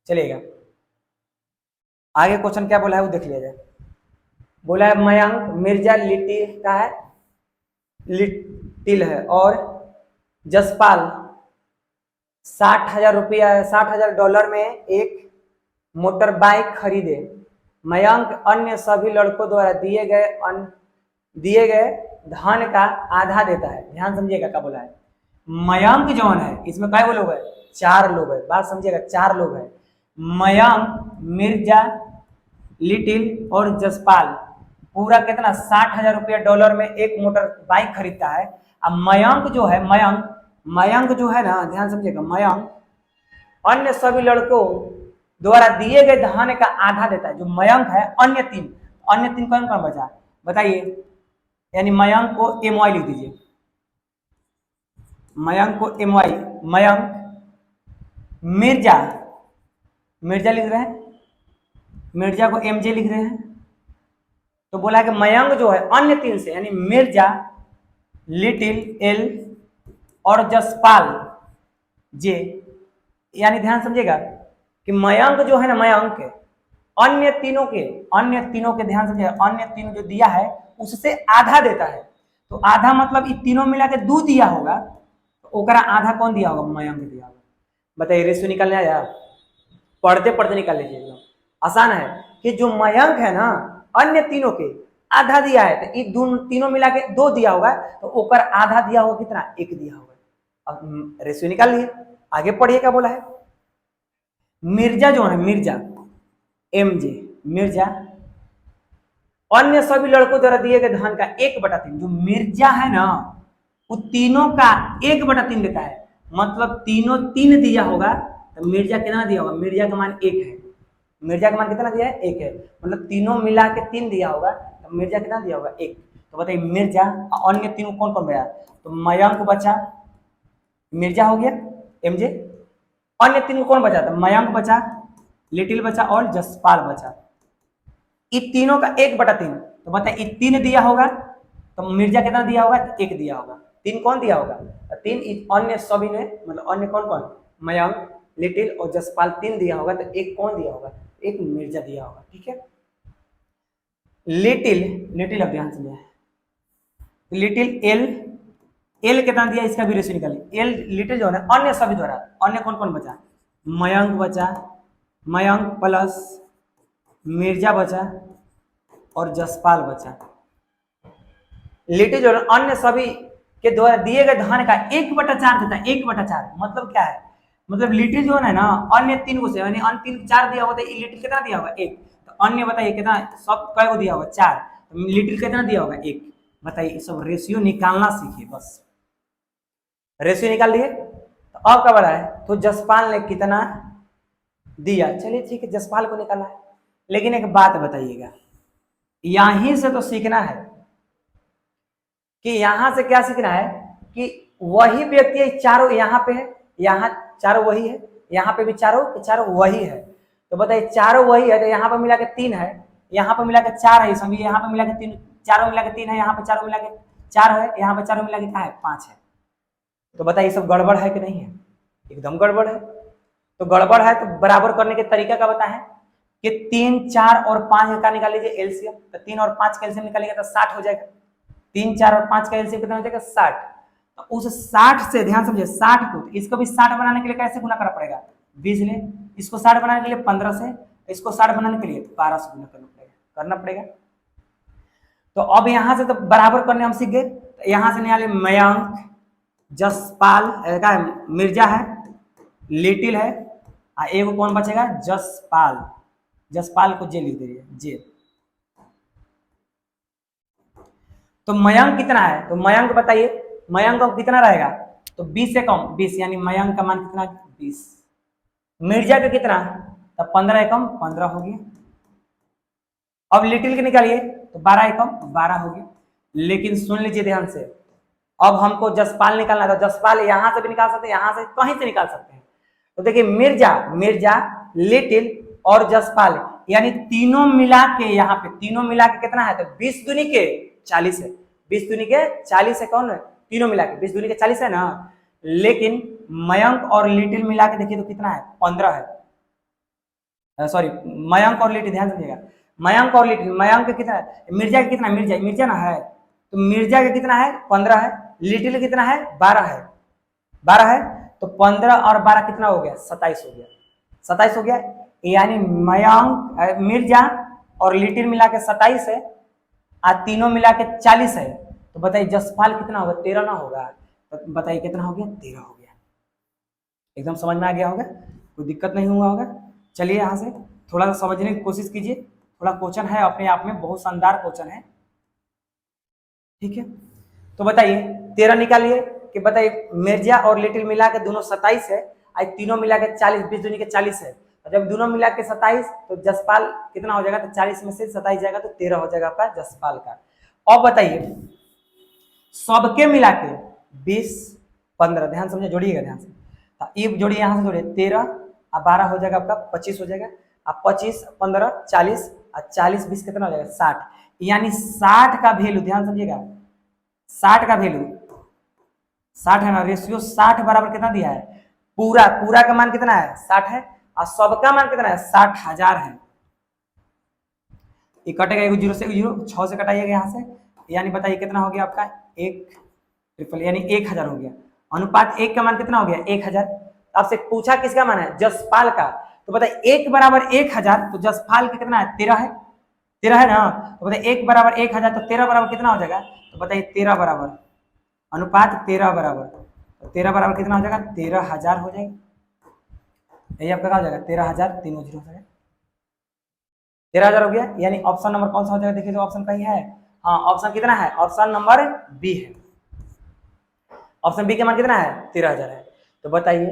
चलिएगा आगे क्वेश्चन क्या बोला है वो देख लिया जाए। बोला है मयंक मिर्जा लिटिल का है, लिटिल है, और जसपाल 60,000 रुपया 60,000 डॉलर में एक मोटर बाइक खरीदे। मयंक अन्य सभी लड़कों द्वारा दिए गए धन का आधा देता है। ध्यान समझिएगा क्या बोला है। मयंक जौन है इसमें कई लोग है? 4 लोग है, बात समझिएगा 4 लोग है। मयंक, मिर्जा, लिटिल और जसपाल पूरा कितना 60,000 रुपया डॉलर में एक मोटर बाइक खरीदता है। अब मयंक जो है, मयंक जो है ना, ध्यान समझिएगा, मयंक अन्य सभी लड़कों द्वारा दिए गए धन का आधा देता है। जो मयंक है अन्य तीन कौन कौन बचा बताइए, यानी मयंक को एम वाई लिख दीजिए, मयंक को एम वाई, मयंक, मिर्जा, मिर्जा लिख रहे हैं, मिर्जा को एम जे लिख रहे हैं। तो बोला है कि मयंक जो है अन्य 3 से यानी मिर्जा, लिटिल एल और जसपाल जे, यानी ध्यान समझिएगा कि मयंक जो है ना, मयंक अन्य तीनों के ध्यान समझिएगा, अन्य तीनों जो दिया है उससे आधा देता है। तो आधा मतलब ये तीनों मिला के 2 दिया होगा, तो ओकरा आधा कौन दिया होगा? मयंक दिया होगा। बताइए रेशियो निकालने आया, पढ़ते पढ़ते निकाल लीजिएगा, आसान है। कि जो मयंक है ना अन्य तीनों के आधा दिया है, तो ये तीनों मिला के 2 दिया होगा, तो ओकर आधा दिया होगा कितना? 1 दिया होगा। अब रेशियो निकाल लिए, आगे पढ़िए क्या बोला है। मिर्जा जो है, मिर्जा एम जे, मिर्जा अन्य सभी लड़कों द्वारा दिए गए धन का 1/3। जो मिर्जा है ना वो तीनों का 1/3 देता है, मतलब तीनों 3 दिया होगा तो मिर्जा कितना दिया होगा, मिर्जा का मान 1 है। मिर्जा का मान कितना दिया है, 1 है, मतलब तीनों मिला के 3 दिया होगा तो मिर्जा कितना दिया होगा, 1। तो बताइए मिर्जा अन्य तीनों कौन कौन बचा, तो मयंक बचा, मिर्जा हो गया, एमजे, अन्य तीन कौन बचा था, मयंक बचा, लिटिल बचा और जसपाल बचा। इन तीनों का 1/3, तो बताइए ये 3 दिया होगा तो मिर्जा कितना दिया होगा, 1 दिया होगा। 3 कौन दिया होगा, 3 अन्य सभी ने, मतलब अन्य कौन कौन, मयंक, लिटिल और जसपाल 3 दिया होगा तो 1 कौन दिया होगा, 1 मिर्जा दिया होगा। ठीक है, लिटिल, लिटिल अब ध्यान से, लिटिल एल, एल कितना दिया इसका भी रेशियो निकालिए। एल लिटिल जो है अन्य सभी द्वारा, अन्य कौन कौन बचा, मयंक बचा, मयंक प्लस मिर्जा बचा और जसपाल बचा। लिटिल जो है अन्य सभी के द्वारा दिए गए धन का 1/4 देता है, 1/4 मतलब क्या है, मतलब लिटिल जो है ना अन्य 3 को से, यानी अन्य 3 4 दिया होगा तो लिटिल कितना दिया होगा, 1। तो अन्य बताइए कितना, सब कई को दिया होगा, 4, तो लिटिल कितना दिया होगा, 1। बताइए सब रेशियो निकालना सीखिए, बस रेशियो निकाल लिए। तो अब क्या बड़ा है, तो जसपाल ने कितना दिया, चलिए ठीक है जसपाल को निकाला है। लेकिन एक बात बताइएगा, यहीं से तो सीखना है कि यहां से क्या सीखना है कि वही व्यक्ति है, चारों यहाँ पे है, यहाँ चारों वही है, यहाँ पे भी चारों के चारों वही है। तो बताइए चारों वही है तो यहाँ पर मिला के 3 है, यहाँ पर मिला के 4 है, समझिए यहाँ पे मिला के 3, चारों मिला के 3 है, यहाँ पे चारों मिला के 4 है, यहाँ पे चारों मिला के क्या है, 5 है। तो बताइए सब गड़बड़ है कि नहीं है, एकदम गड़बड़ है। तो गड़बड़ है तो बराबर करने के तरीका का बता है कि 3 4 और 5 का निकाल लीजिए एलसीएम, तो 3 और 5 का एलसीएम निकालिएगा तो 60 हो जाएगा। 3 4 और 5 का एलसीएम कितना हो जाएगा, 60। तो उस 60 से ध्यान समझिए 60 को, इसको भी 60 बनाने के लिए कैसे गुना करना पड़ेगा, 20 ले, इसको 60 बनाने के लिए 15 से, इसको 60 बनाने के लिए 12 से गुना करना पड़ेगा। तो अब यहां से तो बराबर करने हम सीख गए, तो यहां से निकाले मयंक, जसपाल का मिर्जा है, लिटिल है, एक कौन बचेगा, जसपाल, जसपाल को जे लिख दीजिए, जे। तो मयंक कितना है, तो मयंक बताइए, मयंक कितना रहेगा, तो 20 से कम 20, यानी मयंक का मान कितना, 20। मिर्जा का कितना, तो 15 एकम 15 हो गया। अब लिटिल के निकालिए तो 12 एकम 12 हो गया। लेकिन सुन लीजिए ध्यान से, अब हमको जसपाल निकालना था, जसपाल यहां से भी निकाल सकते हैं, यहां से कहीं से निकाल सकते हैं। तो देखिए मिर्जा, मिर्जा, लिटिल और जसपाल, यानी तीनों मिला के, यहाँ पे तीनों मिला के कितना है, तो 20 दूनी के 40 है, 20 दूनी के 40 है, कौन है, तीनों मिला के 20 दूनी के 40 है ना। लेकिन मयंक और लिटिल मिला के देखिए तो कितना है, 15 है, सॉरी मयंक और लिटिल, ध्यान समझिएगा, मयंक और लिटिल, मयंक कितना है, मिर्जा का कितना, मिर्जा मिर्जा ना है, तो मिर्जा का कितना है, 15 है, लिटिल कितना है, 12 है, 12 है, तो 15 और 12 कितना हो गया, 27 हो गया, 27 हो गया। यानी मयंक, मिर्जा और लिटिल मिला के 27 है, और तीनों मिला के 40 है। तो बताइए जसपाल कितना होगा, 13 ना होगा, तो बताइए कितना हो गया, 13 हो गया। एकदम समझ में आ गया होगा, कोई दिक्कत नहीं हुआ होगा। चलिए यहाँ से थोड़ा सा समझने की कोशिश कीजिए, थोड़ा क्वेश्चन है अपने आप में बहुत शानदार क्वेश्चन है। ठीक है, तो बताइए 13 निकालिए कि बताइए मिर्जा और लिटिल मिला के दोनों 27 है, आज तीनों मिला के 40, 20 दूनी के 40 है, और जब दोनों मिला के 27 तो जसपाल कितना हो जाएगा, तो 40 में से 27 जाएगा तो 13 हो जाएगा आपका जसपाल का। अब बताइए सबके मिला के 20 15, ध्यान समझे, जोड़िएगा ध्यान से, ये जोड़िए, यहाँ से जोड़िए 13 और 12 हो जाएगा आपका 25 हो जाएगा, अब 25 15 40 और 40 20 कितना हो जाएगा, 60। यानी 60 का वैल्यू, ध्यान समझिएगा 60 का वैल्यू, 60 है ना, रेशियो 60 बराबर कितना दिया है, पूरा, पूरा का मान कितना है, 60 है, और सबका मान कितना है, 60,000 है। ये कटेगा, एक जीरो से जीरो, 6 से कटाइएगा यहाँ से, यानी बताइए कितना हो गया आपका, 1 ट्रिपल, यानी 1000 हो गया। अनुपात 1 का मान कितना हो गया, 1000। आपसे पूछा किसका मान है, जसपाल का, तो बताइए 1 बराबर 1000, तो जसपाल का कितना है, 13 है, 13 है ना। तो बताइए 1 बराबर 1000, तो 13 बराबर कितना हो जाएगा, तो बताइए 13 बराबर, अनुपात 13 बराबर, तो 13 बराबर कितना हो जाएगा, 13,000 हो जाएगा। यही आपका क्या हो जाएगा, 13,000, 3 जीरो हो जाएगा। 13,000 हो गया, यानी ऑप्शन नंबर कौन सा हो जाएगा? देखिए तो ऑप्शन कहीं है, हाँ ऑप्शन कितना है? ऑप्शन नंबर बी है। ऑप्शन बी के मान कितना है? 13,000 है। तो बताइए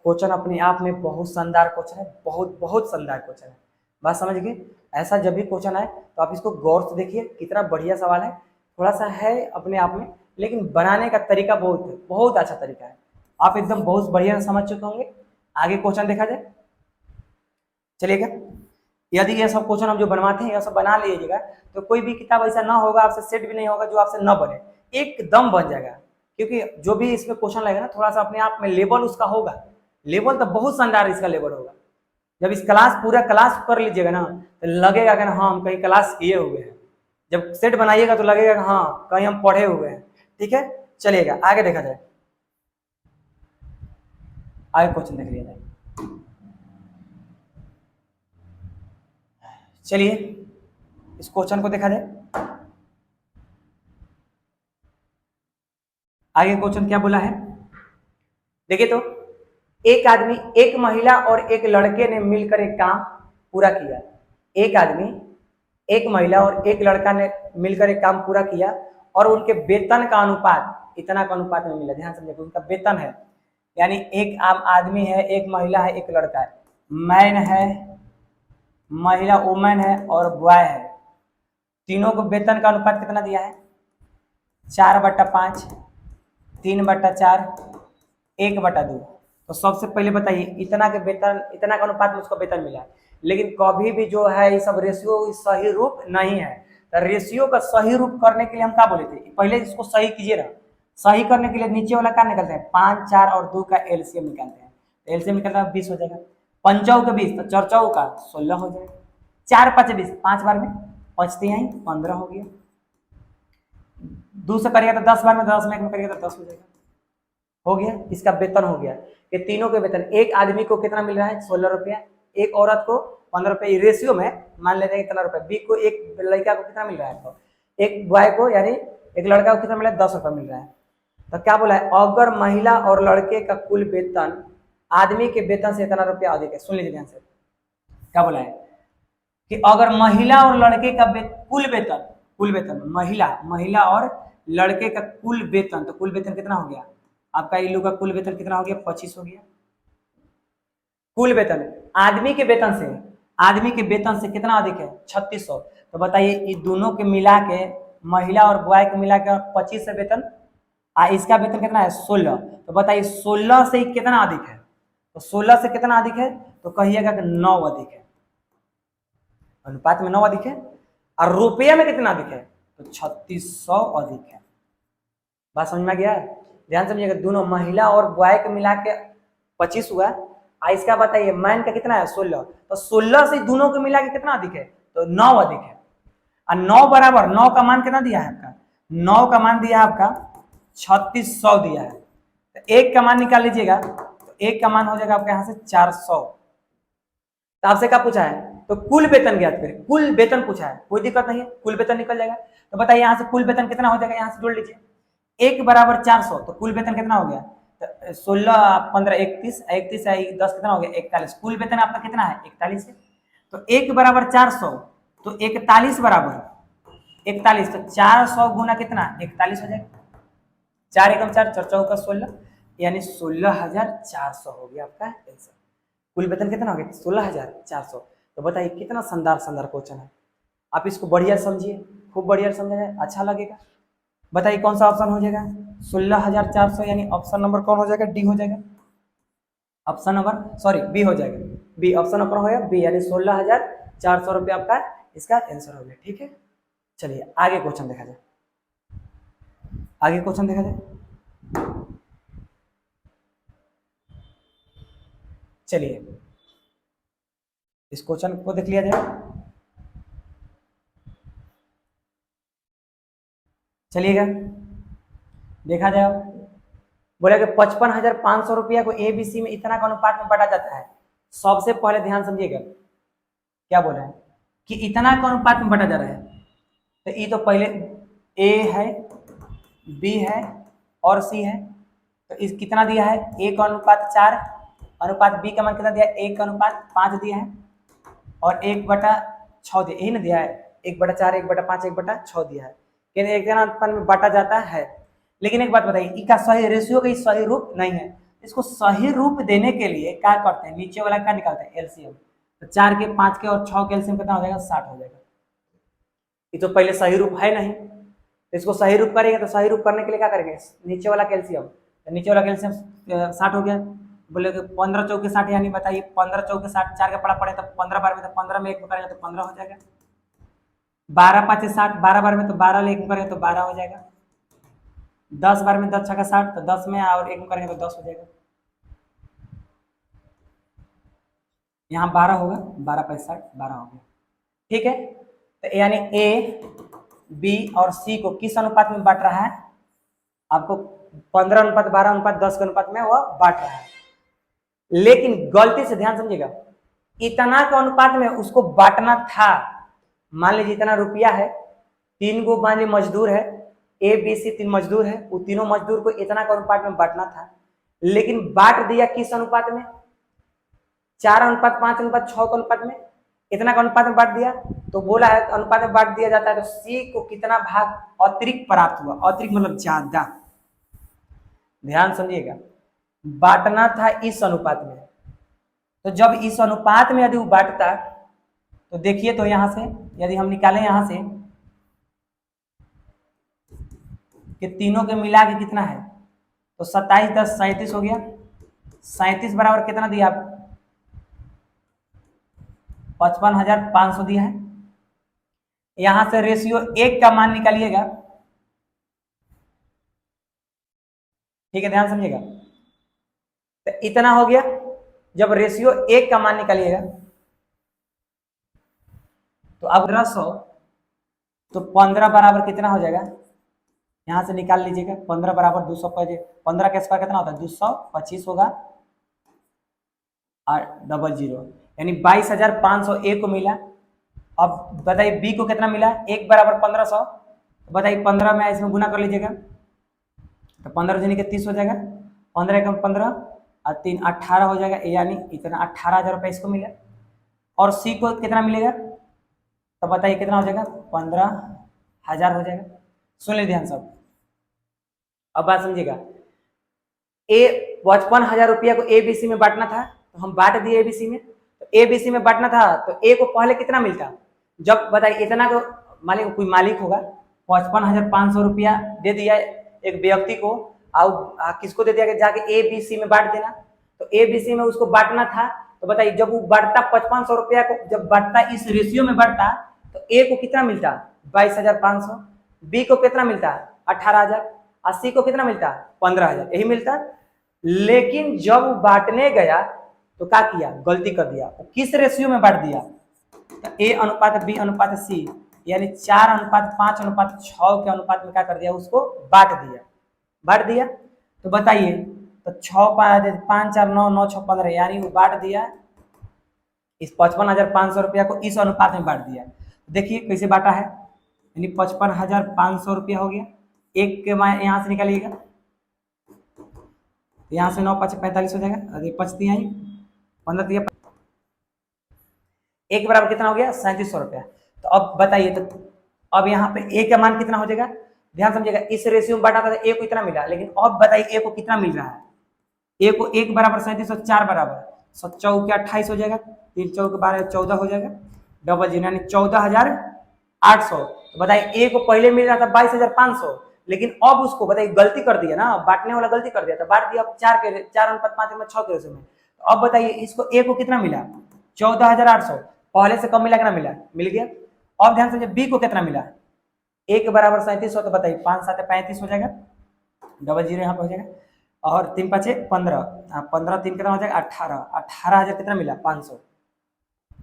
क्वेश्चन अपने आप में बहुत शानदार क्वेश्चन है, बहुत बहुत शानदार क्वेश्चन है। बात समझ गए? ऐसा जब भी क्वेश्चन आए तो आप इसको गौर से देखिए, कितना बढ़िया सवाल है। थोड़ा सा है अपने आप में, लेकिन बनाने का तरीका बहुत बहुत अच्छा तरीका है। आप एकदम बहुत बढ़िया समझ चुके होंगे। आगे क्वेश्चन देखा जाए, चलिएगा। यदि ये सब क्वेश्चन हम जो बनवाते हैं ये सब बना लीजिएगा तो कोई भी किताब ऐसा ना होगा आपसे सेट भी नहीं होगा जो आपसे न बने, एकदम बन जाएगा। क्योंकि जो भी इसमें क्वेश्चन लगेगा ना थोड़ा सा अपने आप में लेवल उसका होगा, लेवल तो बहुत शानदार इसका लेवल होगा। जब इस क्लास पूरा क्लास कर लीजिएगा ना तो लगेगा कि हाँ हम कहीं क्लास किए हुए हैं। जब सेट बनाइएगा तो लगेगा कि हाँ कहीं हम पढ़े हुए हैं। ठीक है, चलिएगा आगे देखा जाए, आगे क्वेश्चन देख लिया जाए। चलिए इस क्वेश्चन को देखा जाए। आगे क्वेश्चन क्या बोला है, देखिए तो एक आदमी, एक महिला और एक लड़के ने मिलकर एक काम पूरा किया। एक आदमी, एक महिला और एक लड़का ने मिलकर एक काम पूरा किया और उनके वेतन का अनुपात इतना का अनुपात में मिला। ध्यान समझिए, उनका वेतन है, यानी एक आम आदमी है, एक महिला है, एक लड़का है। मैन है, महिला वुमेन है और बॉय है। तीनों को वेतन का अनुपात कितना दिया है? 4/5, 3/4, 1/2। तो सबसे पहले बताइए इतना के वेतन, इतना का अनुपात में उसको वेतन मिला है। लेकिन कभी भी जो है ये सब रेशियो सही रूप नहीं है। तो रेशियो का सही रूप करने के लिए हम क्या बोले थे, पहले इसको सही कीजिए ना। सही करने के लिए नीचे वाला क्या निकलते हैं? 5, 4 और 2 का एलसीएम निकालते हैं। एलसीएम निकलता है 20 हो जाएगा। 5 का 20 तो 4 का 16 हो जाएगा। 4 5 20, 5 बार में 5 तिहाई 15 हो गया। 2 से करिएगा तो 10 बार में, 10 में 1 में करिएगा तो 10 हो जाएगा। हो गया, इसका वेतन हो गया। ये तीनों के वेतन, एक आदमी को कितना मिल रहा है? 16 रुपया, एक औरत को 15 रुपये, रेशियो में मान लेते हैं इतना रुपया। बी को, एक लड़का को कितना मिल रहा है? तो एक बॉय को यानी एक लड़का को कितना मिल रहा है? 10 रुपया मिल रहा है। तो क्या बोला है? अगर महिला और लड़के का कुल वेतन आदमी के वेतन से इतना रुपया अधिक है। सुन लीजिए ध्यान से, क्या बोला है कि अगर महिला और लड़के का कुल वेतन, कुल वेतन महिला और लड़के का कुल वेतन, तो कुल वेतन कितना हो गया आपका? इल्लू का कुल वेतन कितना हो गया? 25 हो गया। कुल वेतन आदमी के वेतन से, आदमी के वेतन से कितना अधिक है? 3600। तो बताइए ये दोनों के मिला के, महिला और बॉय के मिला के 25 से वेतन, इसका वेतन कितना है? 16। तो बताइए 16 से कितना अधिक है? तो 16 से कितना अधिक है? तो कहिएगा कि 9 अधिक है। अनुपात में 9 अधिक है। और रुपये में कितना अधिक है? तो 3600 अधिक है। बात समझ में गया? ध्यान समझिएगा, दोनों महिला और बॉय के मिला के 25 हुआ। इसका बताइए मैन का कितना है? 16। तो 16 से दोनों को मिला के कितना अधिक है? तो 9 अधिक है। और 9 बराबर 9 का मान कितना दिया है आपका? 9 का मान दिया है आपका 3600 दिया है। तो 1 का मान निकाल लीजिएगा, तो 1 का मान हो जाएगा आपके यहाँ से 400। तो आपसे क्या पूछा है? तो कुल वेतन ज्ञात करें। कुल वेतन पूछा है, कोई दिक्कत नहीं है, कुल वेतन निकल जाएगा। तो बताइए यहाँ से कुल वेतन कितना हो जाएगा? यहाँ से जोड़ लीजिए, 1 बराबर 400। तो कुल वेतन कितना हो गया? तो 16 15 31, 31 10 कितना हो गया? 41। कुल वेतन आपका कितना है? 41 है। तो 1 बराबर 400, तो 41 बराबर 41, तो 400 गुना कितना? 41 हो जाएगा। 4 एकम 4, 4 चौका 16, यानी 16,400 हो गया आपका आंसर। कुल वेतन कितना हो गया? 16,400। तो बताइए कितना शानदार शानदार क्वेश्चन है। आप इसको बढ़िया समझिए, खूब बढ़िया समझा जाए, अच्छा लगेगा। बताइए कौन सा ऑप्शन हो जाएगा? 16,400, यानी ऑप्शन नंबर कौन हो जाएगा? डी हो जाएगा। ऑप्शन नंबर, सॉरी बी हो जाएगा। बी ऑप्शन नंबर हो गया बी, यानी 16,400 रुपये आपका इसका आंसर हो गया। ठीक है, चलिए आगे क्वेश्चन देखा जाए, आगे क्वेश्चन देखा जाए। चलिए इस क्वेश्चन को देख लिया जाए। चलिएगा देखा जाए। बोले कि 55,500 रुपया को एबीसी में इतना का अनुपात में बांटा जाता है। सबसे पहले ध्यान समझिएगा क्या बोल रहे हैं कि इतना का अनुपात में बांटा जा रहा है। तो ये तो पहले ए है, बी है और सी है। तो इस कितना दिया है? 1:4 अनुपात बी का मान कितना दिया है? 1:5 दिया है और 1/4 6 दिया, यही ना दिया है, 1/4, 1/5, 1/6 दिया है, एक जना अनुपात में बांटा जाता है। लेकिन एक बात बताइए, इसका सही रेशियो का सही रूप नहीं है। इसको सही रूप देने के लिए क्या करते हैं, नीचे वाला क्या निकालते हैं, एलसीएम। तो 4 के 5 के और 6 के एलसीएम कितना हो जाएगा, 60 हो जाएगा। ये तो पहले सही रूप है नहीं, तो इसको सही रूप करेंगे, तो सही रूप करने के लिए क्या करेंगे, नीचे वाला कैल्शियम, तो नीचे वाला कैल्शियम 60 हो गया। बोले 15 चौके 60, यानी बताइए 15 चौके 60, 4 का पड़ा पड़े तो 15 बार में, तो 15 में 1 में करेंगे तो 15 हो जाएगा। 12 5 60, 12 बार में तो 12 में 1 में करेंगे तो 12 हो जाएगा। 10 बार में 10 छक्का 60, तो 10 में और 1 में करेंगे तो 10 हो जाएगा। यहाँ 12 होगा, 12 5 60, 12 हो गया। ठीक है, तो यानी ए, बी और सी को किस अनुपात में बांट रहा है, आपको 15:12:10 के अनुपात में वह बांट रहा है। लेकिन गलती से ध्यान समझिएगा, इतना के अनुपात में उसको बांटना था। मान लीजिए इतना रुपया है, 3 गो मान लीजिए मजदूर है, ए बी सी 3 मजदूर है, वो तीनों मजदूर को इतना के अनुपात में बांटना था, लेकिन बांट दिया किस अनुपात में, 4:5:6 के अनुपात में, इतना का अनुपात में बांट दिया। तो बोला है अनुपात में बांट दिया जाता है तो सी को कितना भाग अतिरिक्त प्राप्त हुआ, अतिरिक्त मतलब ज्यादा। ध्यान समझिएगा, बांटना था इस अनुपात में, तो जब इस अनुपात में यदि वो बांटता, तो देखिए, तो यहां से यदि हम निकालें यहां से कि तीनों के मिला के कितना है, तो 27 10 37 हो गया। 37 बराबर कितना दिया, 55,500 दिया है। यहां से रेशियो 1 का मान निकालिएगा। ठीक है, ध्यान समझिएगा, तो इतना हो गया। जब रेशियो 1 का मान निकालिएगा, तो अब 1500, तो 15 बराबर कितना हो जाएगा, यहां से निकाल लीजिएगा। 15 बराबर 200, 15 का स्क्वायर कितना होता है, 225 होगा और 00, यानी 22,500 ए को मिला। अब बताइए बी को कितना मिला, 1 बराबर 1500, तो बताइए 15 में इसमें गुना कर लीजिएगा, तो 15 जनी के 30 हो जाएगा, 15 एकम 15 और 3 18 हो जाएगा, यानी इतना 18,000 रुपये इसको मिला। और सी को कितना मिलेगा, तो बताइए कितना हो जाएगा, 15,000 हो जाएगा। सुन लीजिए ध्यान सब, अब बात समझिएगा। ए 55,000 रुपया को ए बी सी में बांटना था, तो हम बांट दिए ए बी सी में। तो ए बी सी में बांटना था तो ए को पहले कितना मिलता, जब बताइए इतना को मालिक, कोई मालिक होगा, 55,500 रुपया दे दिया एक व्यक्ति को, और किसको दे दिया कि जाके ए बी सी में बांट देना। तो ए बी सी में उसको बांटना था, तो बताइए जब वो बांटता 5500 रुपया को, जब बांटता इस रेशियो में बांटता, तो ए को कितना मिलता, 22,500, बी को कितना मिलता, 18,000, और सी को कितना मिलता, 15,000, यही मिलता। लेकिन जब बांटने गया तो क्या किया, गलती कर दिया, किस रेशियो में बांट दिया, तो ए अनुपात बी अनुपात सी, यानी 4:5:6 के अनुपात में क्या कर दिया, उसको बांट दिया। तो बताइए, तो 6 5 4 9 9 6 15, यानी वो बांट दिया इस 55,500 रुपया को इस अनुपात में बांट दिया। देखिए कैसे बांटा है, यानी 55,500 रुपया हो गया। एक के यहाँ से निकालिएगा, यहाँ से 9 5 45 हो जाएगा, अरे 5 दिया 15 दिया, एक बराबर कितना हो गया, 3700 रुपया। तो अब बताइए, तो अब यहाँ पे ए का मान कितना हो जाएगा, ध्यान समझिएगा, इस रेशियो में बांटा था ए को इतना मिला, लेकिन अब बताइए ए को कितना मिल रहा है, ए को 1 बराबर 3700, 4 बराबर 7 के 28 हो जाएगा, 3 चौके 12 14 हो जाएगा, 00, यानी 14,800। तो बताइए ए को पहले मिल रहा था 22,500, लेकिन अब उसको बताइए गलती कर दिया ना, बांटने वाला गलती कर दिया, तो बांट दिया 4:5 के रेशियो में। तो अब बताइए इसको ए को कितना मिला, 14,800, पहले से कम मिला कि ना मिल गया। अब ध्यान समझिए बी को कितना मिला, 1 बराबर 3700, तो बताइए 5 7 35 हो जाएगा, 00 यहाँ पे हो जाएगा, और 3 5 15, 15 3 कितना हो जाएगा, 18,000 कितना मिला, 500।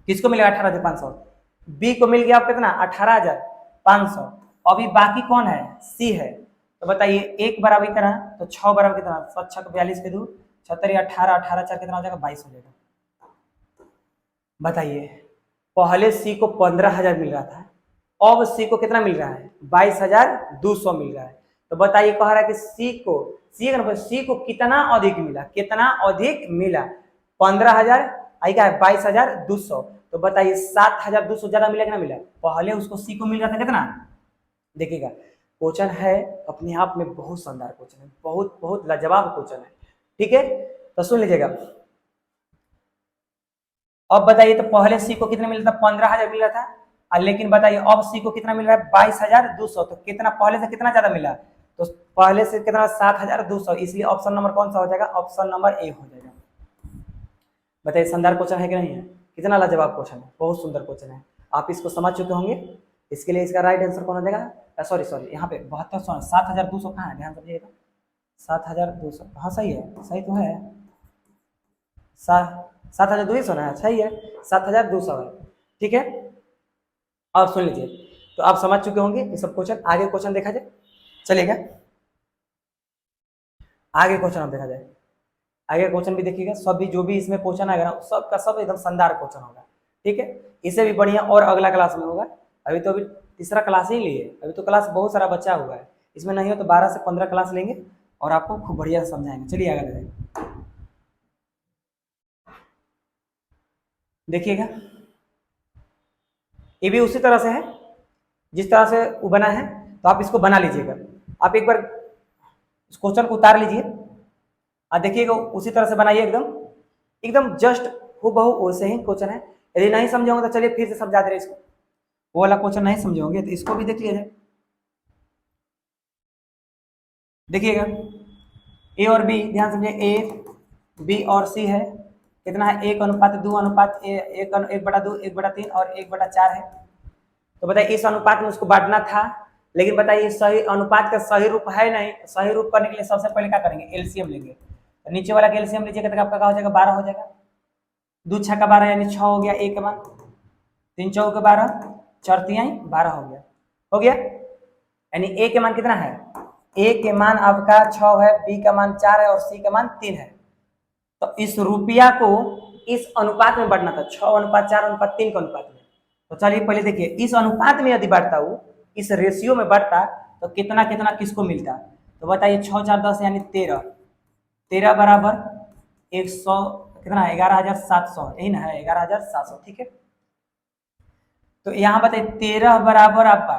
किसको मिलेगा 18,500, बी को मिल गया अब कितना, 18,500। अभी बाकी कौन है, सी है। तो बताइए 1 बराबर कितना, तो 6 बराबर कितना, 7 6 42 के 2 76, 18 18 4 कितना हो जाएगा, 22 हो जाएगा। बताइए पहले सी को 15,000 मिल रहा था, अब सी को कितना मिल रहा है, 22,200 मिल रहा है। तो बताइए कह रहा है कि सी को कितना अधिक मिला, 15,000 आई क्या है 22,200। तो बताइए 7200 ज्यादा मिलेगा ना मिला? पहले उसको सी को मिल रहा था कितना, देखिएगा क्वेश्चन है अपने आप में बहुत शानदार क्वेश्चन है, बहुत बहुत लाजवाब क्वेश्चन है, ठीक है। तो सुन लीजिएगा, अब बताइए तो पहले सी को कितना मिल रहा था, 15,000 मिल रहा था, लेकिन बताइए अब सी को कितना मिल रहा है, 22,200। तो कितना पहले से कितना ज्यादा मिला, तो पहले से कितना 7,200, इसलिए ऑप्शन नंबर कौन सा हो जाएगा, ऑप्शन नंबर ए हो जाएगा। बताइए शानदार क्वेश्चन है कि नहीं है, कितना लाजवाब क्वेश्चन है, बहुत सुंदर क्वेश्चन है, आप इसको समझ चुके होंगे। इसके लिए इसका राइट आंसर कौन हो जाएगा, सॉरी यहाँ पे 7200, 7,200 कहाँ है, ध्यान समझिएगा, 7,200 हाँ सही है, सही तो है, 7,200 ना, सही है 7,200 है, ठीक है। अब सुन लीजिए, तो आप समझ चुके होंगे ये सब क्वेश्चन। आगे क्वेश्चन देखा जाए, चलिएगा आगे क्वेश्चन अब देखा जाए, आगे क्वेश्चन भी देखिएगा, सब भी जो भी इसमें क्वेश्चन आएगा ना सब का सब एकदम शानदार क्वेश्चन होगा, ठीक है। इससे भी बढ़िया और अगला क्लास में होगा, अभी तीसरा क्लास ही लिए, अभी तो क्लास बहुत सारा बच्चा हुआ है, इसमें नहीं हो तो 12 से 15 क्लास लेंगे और आपको खूब बढ़िया से समझाएंगे। चलिए आगे देखिएगा, ये भी उसी तरह से है जिस तरह से वो बना है, तो आप इसको बना लीजिएगा। आप एक बार इस क्वेश्चन को उतार लीजिए और देखिएगा उसी तरह से बनाइए, एकदम एकदम जस्ट हूबहू वैसे ही क्वेश्चन है। यदि नहीं समझे होंगे तो चलिए फिर से समझा दे रहे इसको, वो वाला क्वेश्चन नहीं समझे होंगे तो इसको भी देख लिया जाए। देखिएगा ए और बी, ध्यान समझिए, ए बी और सी है, कितना है 1:2 अनुपात 1/2 1/3 और 1/4 है। तो बताइए इस अनुपात में उसको बांटना था, लेकिन बताइए सही अनुपात का सही रूप है नहीं, सही रूप करने के लिए सबसे पहले क्या करेंगे, एलसीएम लेंगे। तो नीचे वाला का एलसीएम लीजिएगा तो आपका क्या हो जाएगा, 12 हो जाएगा, 2 6 का 12 यानी 6 हो गया, 1 के मान 3 4 का 12 4 3 12 हो गया, यानी ए के मान कितना है, ए के मान आपका 6 है, बी का मान 4 है और सी का मान 3 है। तो इस रुपया को इस अनुपात में बढ़ना था, 6:4:3 के अनुपात में। तो चलिए पहले देखिए इस अनुपात में यदि बढ़ता हूँ, इस रेशियो में बढ़ता तो कितना कितना किसको मिलता, तो बताइए 6 4 10 यानी 13, 13 बराबर 100 कितना, 11,700, यही ना है 11,700, ठीक है। तो यहाँ बताइए 13 बराबर आपका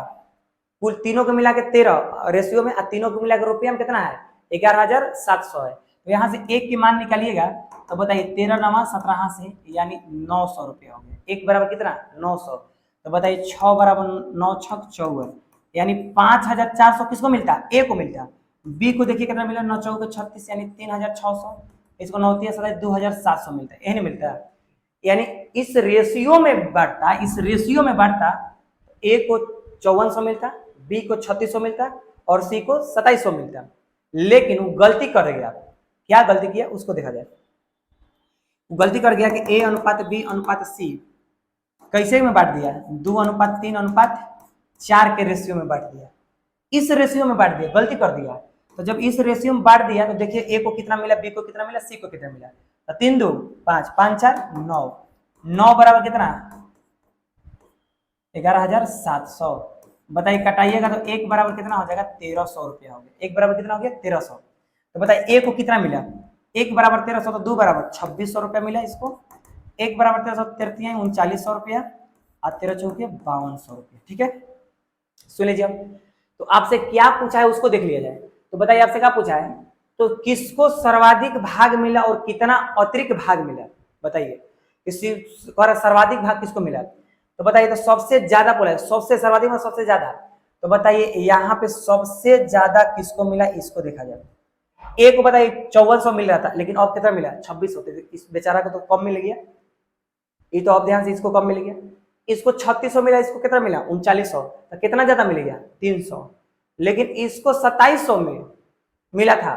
कुल तीनों को मिला के 13 रेशियो में, तीनों को मिला के रुपया में कितना है 11,700 है। तो यहाँ से एक की मान निकालिएगा तो बताइए 13 9 17 से यानी 900 रुपया हो गया, एक बराबर कितना 900। तो बताइए 6 बराबर 9 6 54 यानी 5,400 किसको मिलता है, ए को मिलता है। बी को देखिए कितना मिला, 9 4 36 यानी 3,600, इसको 9 3 27 2,700 मिलता है, यही नहीं मिलता है। यानी इस रेशियो में बढ़ता, इस रेशियो में बढ़ता ए को 5400 मिलता, बी को 3600 मिलता और सी को 2700 मिलता, लेकिन वो गलती कर गया। क्या गलती किया उसको देखा जाए, वो गलती कर गया कि ए अनुपात बी अनुपात सी कैसे में बांट दिया, 2:3:4 के रेशियो में बांट दिया, इस रेशियो में बांट दिया, गलती कर दिया। तो जब इस रेशियो में बांट दिया तो देखिए ए को कितना मिला, बी को कितना मिला, सी को कितना मिला, तो 3 2 5 5 4 9, 9 बराबर कितना 11,700। बताइए कटाइएगा तो एक बराबर कितना हो जाएगा 1,300 रुपया हो गया, एक बराबर कितना हो गया 1,300। तो बताइए ए को कितना मिला, एक बराबर 1,300 तो 2 बराबर 2,600 रुपया मिला इसको, एक बराबर 1,300 33 3900 रुपया और 13 चौके 5200 रुपया, ठीक है। सुन लीजिए तो आपसे क्या पूछा है उसको देख लिया जाए। तो बताइए आपसे क्या पूछा है, तो किसको सर्वाधिक भाग मिला और कितना अतिरिक्त भाग मिला, बताइए किसी सर्वाधिक भाग किसको मिला। तो बताइए तो सबसे ज्यादा बोला है, सबसे सर्वाधिक में सबसे ज्यादा, तो बताइए यहाँ पे सबसे ज्यादा किसको मिला इसको देखा जाए। ए को बताइए 5400 मिल रहा था, लेकिन अब कितना मिला 2600, इस बेचारा को तो कम मिल गया, ये तो अब ध्यान से इसको कम मिल गया, इसको 3600 मिला, इसको कितना मिला 3900, तो कितना ज्यादा मिल गया 300, लेकिन इसको 2700 में मिला था,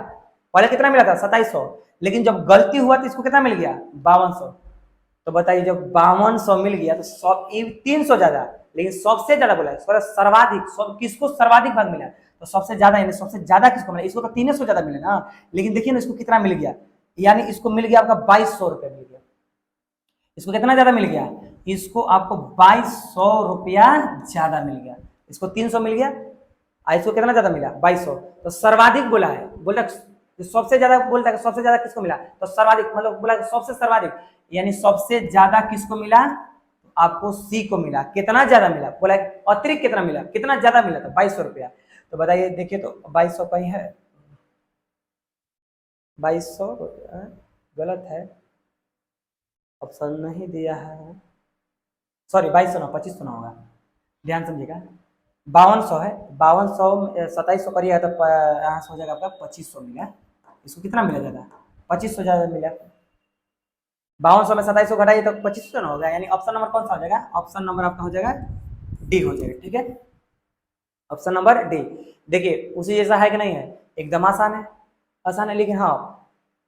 पहले कितना मिला था 2700, लेकिन जब गलती हुआ तो इसको कितना मिल गया 5200। तो बताइए जब 5200 मिल गया तो 300 ज्यादा, लेकिन सबसे ज्यादा बोला सर्वाधिक, सब किसको सर्वाधिक भाग मिला, तो सबसे ज्यादा यानी सबसे ज्यादा किसको मिला, इसको तो 300 ज्यादा मिले ना, लेकिन देखिए ना इसको कितना मिल गया, यानी इसको मिल गया आपका 2200 रुपया मिल गया, इसको कितना ज्यादा मिल गया, इसको आपको 2200 रुपया ज्यादा मिल गया, इसको 300 मिल गया, इसको कितना ज्यादा मिला 2200। तो सर्वाधिक बोला है, बोला सबसे ज्यादा, बोलता है सबसे ज्यादा किसको मिला, तो सर्वाधिक मतलब बोला सबसे सर्वाधिक, यानी सबसे ज्यादा किसको मिला आपको सी को मिला। कितना ज्यादा मिला, बोला अतिरिक्त कितना मिला, कितना ज्यादा मिला, तो 2200 रुपया। तो बताइए, देखिए तो 2200 कहीं है, 2200 गलत है, ऑप्शन नहीं दिया है, सॉरी 2200 ना, 2500 ना होगा, ध्यान समझिएगा, 5200 है, 5200 2700 करिए तो यहाँ से हो जाएगा आपका 2500 मिला। इसको कितना मिला ज्यादा, 2500 ज्यादा मिला। 5200 में 2700 घटाइए तो 2500 ना होगा, यानी ऑप्शन नंबर कौन सा हो जाएगा, ऑप्शन नंबर आपका हो जाएगा डी हो जाएगा। ठीक है, ऑप्शन नंबर डी। देखिए उसी जैसा है कि नहीं है, एकदम आसान है, आसान है, लेकिन हाँ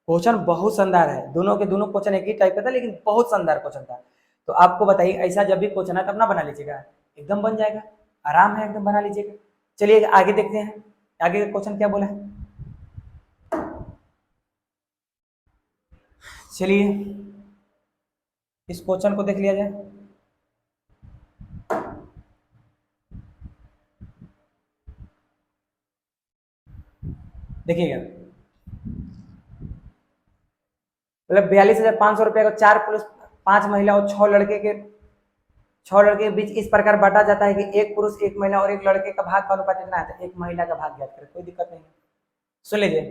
क्वेश्चन बहुत शानदार है, दोनों के दोनों क्वेश्चन एक ही टाइप का था, लेकिन बहुत शानदार क्वेश्चन था। तो आपको बताइए, ऐसा जब भी क्वेश्चन है तब ना बना लीजिएगा, एकदम बन जाएगा, आराम है, एकदम बना लीजिएगा। चलिए आगे देखते हैं, आगे का क्वेश्चन क्या बोला है। चलिए इस क्वेश्चन को देख लिया जाए। देखिएगा, मतलब 42,500 रुपये को 4 पुरुष 5 महिला और 6 लड़के के 6 लड़के के बीच इस प्रकार बांटा जाता है कि एक पुरुष एक महिला और एक लड़के का भाग का अनुपात कितना है, तो एक महिला का भाग ज्ञात करें, कोई दिक्कत नहीं। सुन लीजिए,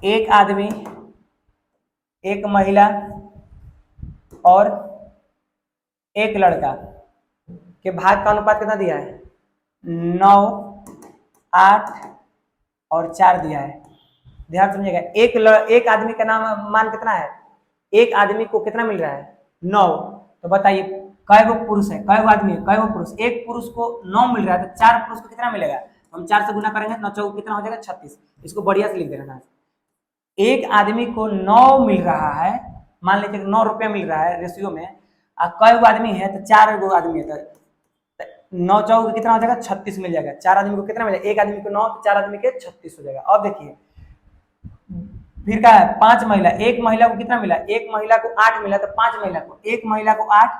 एक आदमी, एक महिला और एक लड़का के भाग का अनुपात कितना दिया है, 9, 8 और 4 दिया है। ध्यान समझिएगा, एक आदमी का नाम मान कितना है, एक आदमी को कितना मिल रहा है, 9। तो बताइए कई गो पुरुष है, कई गो आदमी है, कई गो पुरुष, एक पुरुष को 9 मिल रहा है, तो 4 पुरुष को कितना मिलेगा, हम 4 से गुना करेंगे, 9 चौक कितना हो जाएगा, 36। इसको बढ़िया से लिख देना, एक आदमी को 9 मिल रहा है, मान लीजिए 9 रुपया मिल रहा है रेशियो में, और कई गो आदमी है, तो 4 गो आदमी है, तो 9 चौक कितना हो जाएगा, 36 मिल जाएगा। 4 आदमी को कितना मिलेगा, एक आदमी को 9, तो 4 आदमी के 36 हो जाएगा। अब देखिए फिर क्या है, 5 महिला, एक महिला को कितना मिला, एक महिला को 8 मिला, तो 5 महिला को, एक महिला को 8,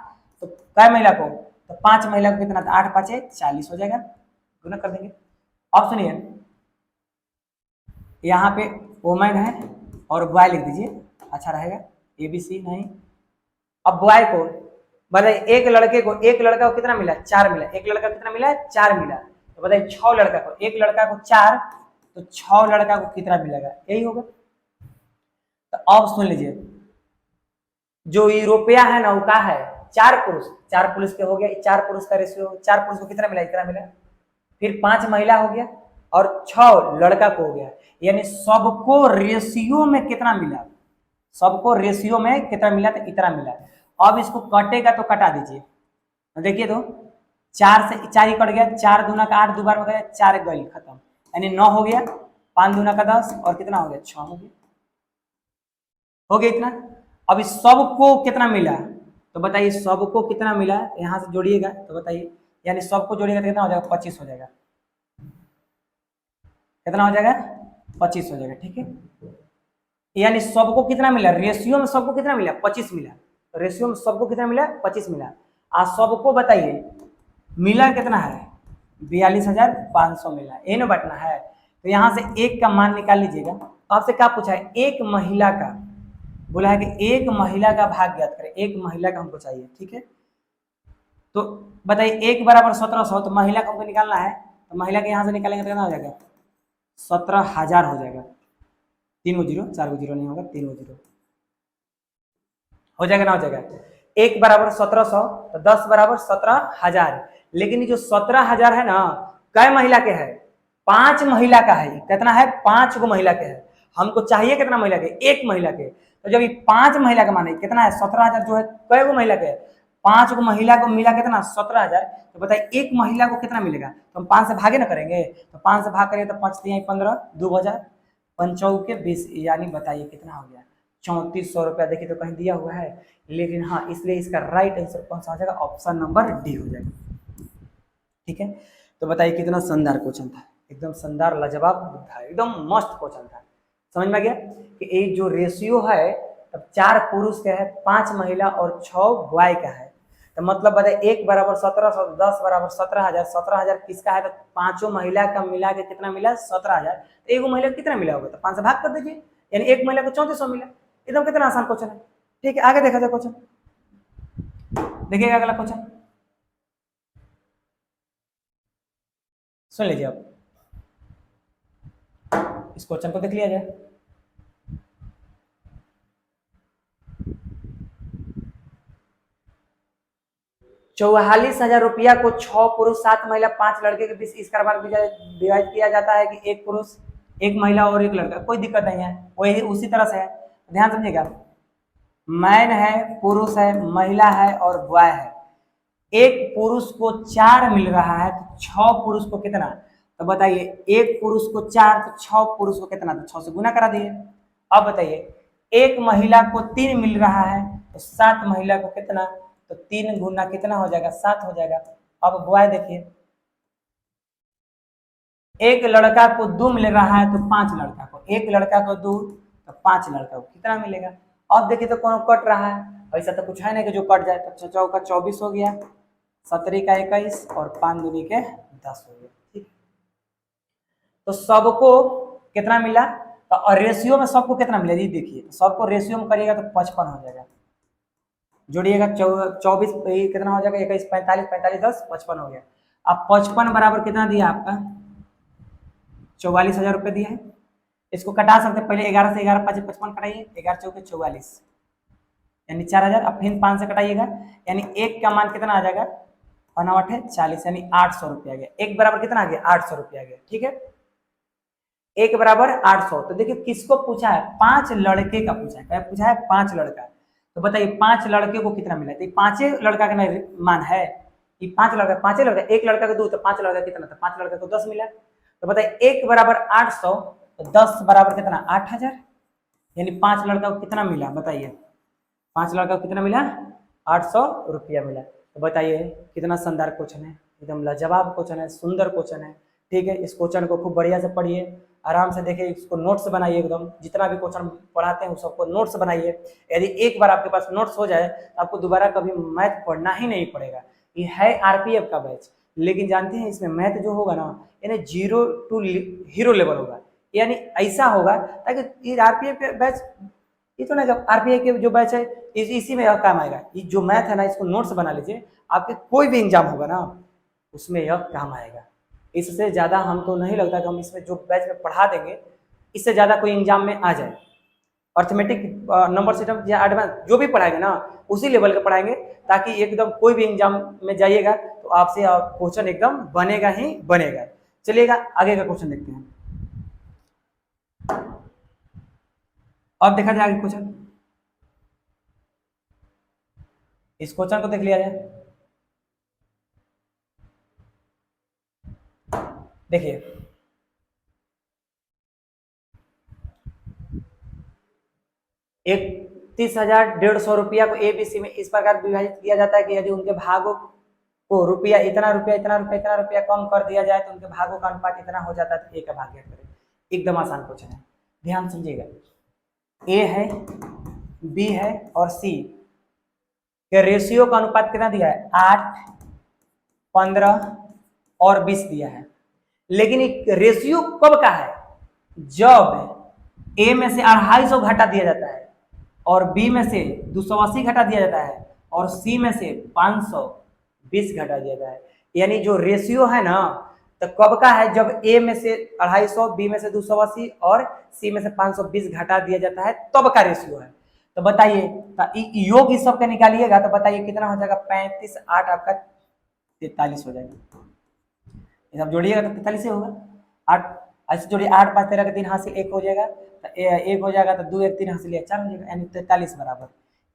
तो कै महिला को, तो 5 महिला को कितना, 8 5 40 हो जाएगा, गुना कर देंगे। अब सुनिए, यहाँ पे वोमेन है और बॉय लिख दीजिए, अच्छा रहेगा, ABC नहीं। अब बॉय को बताइए, एक लड़के को, एक लड़का को कितना मिला, 4 मिला, एक लड़का कितना मिला, 4 मिला, तो बताइए 6 लड़का को, एक लड़का को 4, तो 6 लड़का को कितना मिलेगा, यही होगा। तो अब सुन लीजिए, जो यूरोपिया है ना, वो क्या है, 4 पुरुष, 4 पुरुष के हो गया, 4 पुरुष का रेशियो, 4 पुरुष को कितना मिला, इतना मिला, फिर 5 महिला हो गया और 6 लड़का को हो गया, यानी सबको रेशियो में कितना मिला, सबको रेशियो में कितना मिला, तो इतना मिला। अब इसको कटेगा तो कटा दीजिए, देखिए तो 4 से 4 ही कट गया, 4 दूना का 8, 2 बार हो गया, 4 गई खत्म, यानी 9 हो गया, 5 दूना का 10 और कितना हो गया, 6 हो गया इतना। अब इस सबको कितना मिला, तो बताइए सबको कितना मिला, यहां से जोड़िएगा तो बताइए, यानी सबको जोड़िएगा तो कितना हो जाएगा, 25 हो जाएगा, कितना हो जाएगा, 25 हो जाएगा। ठीक है, यानी सबको कितना मिला, रेशियो में सबको कितना मिला, 25 मिला, रेशियो में सबको कितना मिला, 25 मिला। आज सबको बताइए मिला कितना है, 42,500 मिला, ये ना बटना है। तो यहाँ से एक का मान निकाल लीजिएगा। आपसे क्या पूछा है, एक महिला का, बोला है कि एक महिला का भाग ज्ञात करें, एक महिला का हमको चाहिए। ठीक है, तो बताइए 1 बराबर 1700, तो महिला को हमको निकालना है, तो महिला के यहाँ से निकालेंगे तो कितना हो जाएगा, 17,000 हो जाएगा, 3 जीरो, 4 जीरो नहीं होगा, 3 जीरो हो जाएगा ना, हो जाएगा। 1 बराबर 1700, तो 10 बराबर 17,000, लेकिन ये जो 17,000 है ना, कै महिला के है, 5 महिला का है, कितना है, 5 गो महिला के है, हमको चाहिए कितना महिला के, 1 महिला के। तो जब ये 5 महिला का माने कितना है, 17,000 जो है कै गो महिला के, 5 गो महिला को मिला कितना, 17,000। तो बताइए एक महिला को कितना मिलेगा, तो हम 5 से भागे ना करेंगे, तो 5 से भाग करेंगे तो 5 3 15, 2,000, 5 के 20, यानी बताइए कितना हो गया, 3400 रुपया। देखिए तो कहीं दिया हुआ है, लेकिन हाँ, इसलिए इसका राइट आंसर कौन सा हो जाएगा, ऑप्शन नंबर डी हो जाएगा। ठीक है, तो बताइए कितना शानदार क्वेश्चन था, एकदम शानदार लाजवाब था, एकदम मस्त क्वेश्चन था। समझ में आ गया कि ये जो रेशियो है, तब 4 पुरुष का है, 5 महिला और 6 बॉय का है, तो मतलब बताइए 1 बराबर 1700, 10 बराबर 17,000, 17,000 किसका है, तो 5 महिला का मिला के कितना मिला, 17,000। तो एक महिला को कितना मिला होगा, तो 5 से भाग कर दीजिए, यानी एक महिला को 3400 मिला। एकदम कितना आसान क्वेश्चन है। ठीक है, आगे देखा जाए क्वेश्चन। देखिएगा अगला क्वेश्चन, सुन लीजिए अब, इस क्वेश्चन को देख लिया जाए। 44,000 रुपया को 6 पुरुष 7 महिला 5 लड़के के बीच इस प्रकार विभाजित किया जाता है कि एक पुरुष एक महिला और एक लड़का। कोई दिक्कत नहीं है, वही उसी तरह से है, ध्यान समझिएगा। मैन है, पुरुष है, महिला है और बॉय है। एक पुरुष को 4 मिल रहा है तो 6 पुरुष को कितना, तो बताइए एक पुरुष को 4 तो 6 पुरुष को कितना, तो 6 से गुना करा दिए। अब बताइए एक महिला को 3 मिल रहा है तो 7 महिला को कितना, तो 3 गुना कितना हो जाएगा, 7 हो जाएगा। अब बॉय देखिए, एक लड़का को 2 मिल रहा है तो 5 लड़का को, एक लड़का को 2 तो 5 लड़का को कितना मिलेगा। अब देखिए तो कौन कट रहा है, ऐसा तो कुछ है नहीं कि जो कट जाए। तो चौका 24 हो गया, 17 का 21 और 5 दूनी के 10 हो गया। ठीक, तो सबको कितना मिला, तो और रेशियो में सबको कितना मिला जी देखिए, तो सबको रेशियो में करिएगा तो 55 हो जाएगा। जोड़िएगा 24 कितना हो जाएगा, 21 45 45 10 55 हो गया। अब 55 बराबर कितना दिया आपका, 44,000 रुपये दिया है। इसको कटा सकते हैं, पहले 11 से 11 5 55 कटाइए, 11 चौके 44 यानी 4,000। अब फिर 5 से कटाइएगा यानी एक का मान कितना आ जाएगा, 5 है 40 यानी 800 रुपया आ गया। एक बराबर कितना आ गया, 800 रुपया आ गया। ठीक है, एक बराबर 800। तो देखिए किसको पूछा है, 5 लड़के का पूछा है, क्या पूछा है, 5 लड़का। तो बताइए 5 लड़के को कितना मिला, तो 5 लड़का का मान है, ये 5 लड़का, 5 लड़का, एक लड़का को 2 तो 5 लड़का कितना, तो 5 लड़का को 10 मिला। तो बताइए एक बराबर 800 तो 10 बराबर कितना, 8,000 यानी 5 लड़का को कितना मिला, बताइए 5 लड़का को कितना मिला, 800 रुपया मिला। तो बताइए कितना शानदार क्वेश्चन है, एकदम लाजवाब क्वेश्चन है, सुंदर क्वेश्चन है। ठीक है, इस क्वेश्चन को खूब बढ़िया से पढ़िए, आराम से देखिए, इसको नोट्स बनाइए, एकदम जितना भी क्वेश्चन पढ़ाते हैं उस सबको नोट्स बनाइए। यदि एक बार आपके पास नोट्स हो जाए तो आपको दोबारा कभी मैथ पढ़ना ही नहीं पड़ेगा। ये है आरपीएफ का बैच, लेकिन जानते हैं इसमें मैथ जो होगा ना, यानी 0 to हीरो लेवल होगा, यानी ऐसा होगा ताकि ये आरपीएफ के बैच, ये तो ना जब आरपीआई के जो बैच है इसी में यह काम आएगा। ये जो मैथ है ना, इसको नोट्स बना लीजिए, आपके कोई भी एग्जाम होगा ना उसमें यह काम आएगा। इससे ज़्यादा हम तो नहीं लगता कि हम इसमें जो बैच में पढ़ा देंगे इससे ज़्यादा कोई एग्जाम में आ जाए। अर्थमेटिक नंबर सिस्टम या एडवांस जो भी पढ़ाएंगे ना उसी लेवल का पढ़ाएंगे, ताकि एकदम कोई भी एग्जाम में जाइएगा तो आपसे क्वेश्चन एकदम बनेगा ही बनेगा। चलिएगा आगे का क्वेश्चन देखते हैं। अब देखा जाए आगे क्वेश्चन, इस क्वेश्चन को देख लिया जाए। देखिए 31,150 रुपया को एबीसी में इस प्रकार विभाजित किया जाता है कि यदि उनके भागों को रुपया इतना रुपया इतना रुपया इतना रुपया कम कर दिया जाए तो उनके भागों का अनुपात इतना हो जाता है, तो ए का भाग ज्ञात करें। एकदम आसान क्वेश्चन है, ध्यान समझिएगा। ए है, बी है और सी के रेशियो का अनुपात कितना दिया है, 8 15 और 20 दिया है। लेकिन एक रेशियो कब का है, जब ए में से 250 घटा दिया जाता है और बी में से 280 घटा दिया जाता है और सी में से 520 घटा दिया जाता है। यानी जो रेशियो है ना, तो कब का है, जब ए में से 250, बी में से 280 और सी में से 520 घटा दिया जाता है तब का रेशियो है। तो बताइए योग इस सब का निकालिएगा तो बताइए कितना हो जाएगा, 35 8 आपका 43 हो जाएगा। अब जोड़िएगा तो 43 ही होगा। 8 ऐसे जोड़िए, 8 5 13 का 3 हासिल 1 हो जाएगा, तो 1 हो जाएगा, तो 2 1 3 हासिल 4 हो जाएगा, यानी 43 बराबर।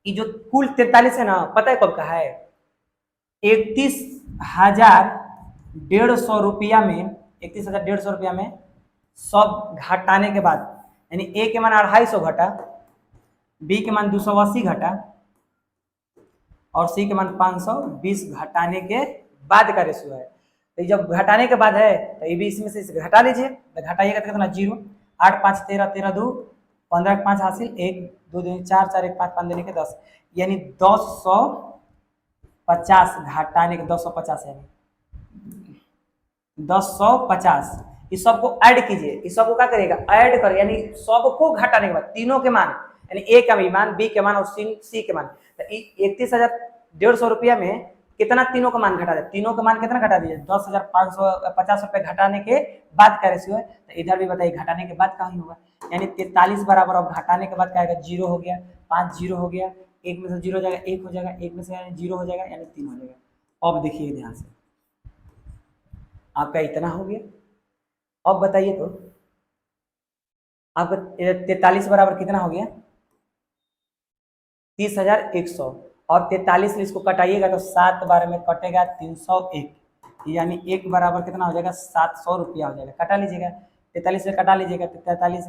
ये जो कुल 43 है ना, पता है कब का है, 31,150 रुपया में, 31,150 रुपया में सब घटाने के बाद, यानी ए के मान 250 घटा, बी के मान 280 घटा और सी के मान 520 घटाने के बाद का रेशियो है। तो जब घटाने के बाद है तो ये भी इसमें से घटा लीजिए, तो घटाइएगा तो कितना 0, 8 5 13 13 2 15 5 हासिल 1 2 2 4 4 1 5 5 देने के 10, यानी 1050 घटाने के 1050 यानी 1050। इस सबको ऐड कीजिए, इस सबको क्या करिएगा, ऐड कर, यानी सबको घटाने के बाद तीनों के मान, यानी ए का मान, बी के मान और सी के मान, तो 31,000 150 रुपया में कितना तीनों का मान घटा दे, तीनों का मान कितना घटा दीजिए 10,550 रुपए घटाने के बाद का रेशियो है। तो इधर भी बताइए घटाने के बाद कहाँ होगा, यानी 43 बराबर, अब घटाने के बाद क्या आएगा, 0 हो गया, 5 0 हो गया, एक में से 0 हो जाएगा, 1 हो जाएगा, एक में से 0 हो जाएगा, यानी 3 हो जाएगा। अब देखिए ध्यान से, आपका इतना हो गया। अब बताइए तो आपका 43 बराबर कितना हो गया, 30,100, और 43 इसको कटाइएगा तो 7 बार में कटेगा 301, यानी 1 बराबर कितना हो जाएगा, 700 रुपया हो जाएगा। कटा लीजिएगा, 43 से कटा लीजिएगा तो 43,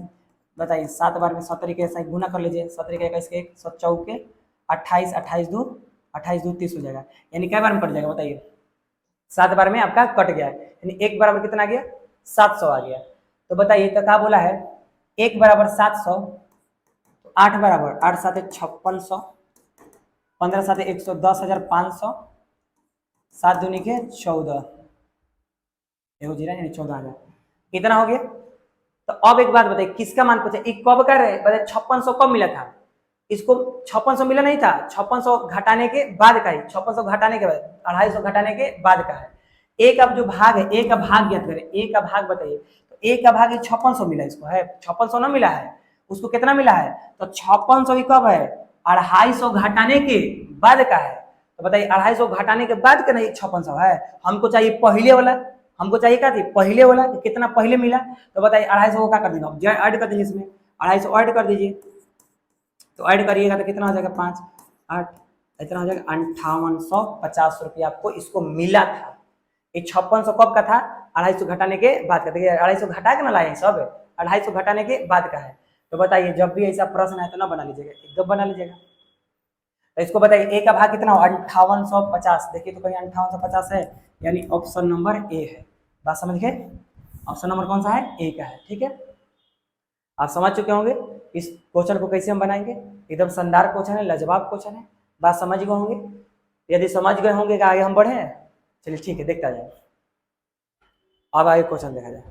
बताइए 7 बार में 100 तरीके से गुना कर लीजिए, 100 तरीके का इसके 100 चौके 28, 28 2 30 हो जाएगा, यानी क्या बार में कट जाएगा बताइए, 7 बार में आपका कट गया है, यानी 1 बराबर कितना आ गया, 700 आ गया। तो बताइए तो क्या बोला है, 1 बराबर 700, तो 8 बराबर 8 7 5600, 15 7 110,500, 7 दूनी के 14, हो जीरा यानी 14,000, कितना हो गया। तो अब एक बात बताइए, किसका मान पूछा, ये कब का रहे, बताइए 5600 कब मिला था, इसको 5600 मिला नहीं था, 5600 घटाने के बाद का है, 5600 घटाने के बाद 250 घटाने के बाद का है। एक अब जो भाग है, एक का भाग ज्ञात करें, एक का भाग बताइए, तो एक का भाग 5600 मिला, इसको है 5600 ना मिला है, उसको कितना मिला है, तो 5600 ही कब है, 250 घटाने के बाद का है। तो बताइए 250 घटाने के बाद का नहीं 5600 है, हमको चाहिए पहले वाला, हमको चाहिए क्या थी, पहले वाला, कितना पहले मिला। तो बताइए 250 को क्या कर देंगे, ऐड कर दीजिए, इसमें 250 ऐड कर दीजिए, तो ऐड करिएगा तो कितना हो जाएगा, 5 8, इतना हो जाएगा 5850 रुपया आपको इसको मिला था। ये 5600 कब का था, 250 घटाने के बाद का, देखिए 250 घटा के ना लाए सब, 250 घटाने के बाद का है। तो बताइए जब भी ऐसा प्रश्न है तो ना बना लीजिएगा, एकदम बना लीजिएगा। तो इसको बताइए ए का भाग कितना हो, 5850, देखिए तो कहीं 5850 है, यानी ऑप्शन नंबर ए है। बात समझ गए, ऑप्शन नंबर कौन सा है, ए का है। ठीक है, आप समझ चुके होंगे इस क्वेश्चन को कैसे हम बनाएंगे, एकदम शानदार क्वेश्चन है, लाजवाब क्वेश्चन है। बात समझ गए होंगे, यदि समझ गए होंगे कि आगे हम बढ़े, चलिए ठीक है देखता जाए, अब आगे क्वेश्चन देखा जाए।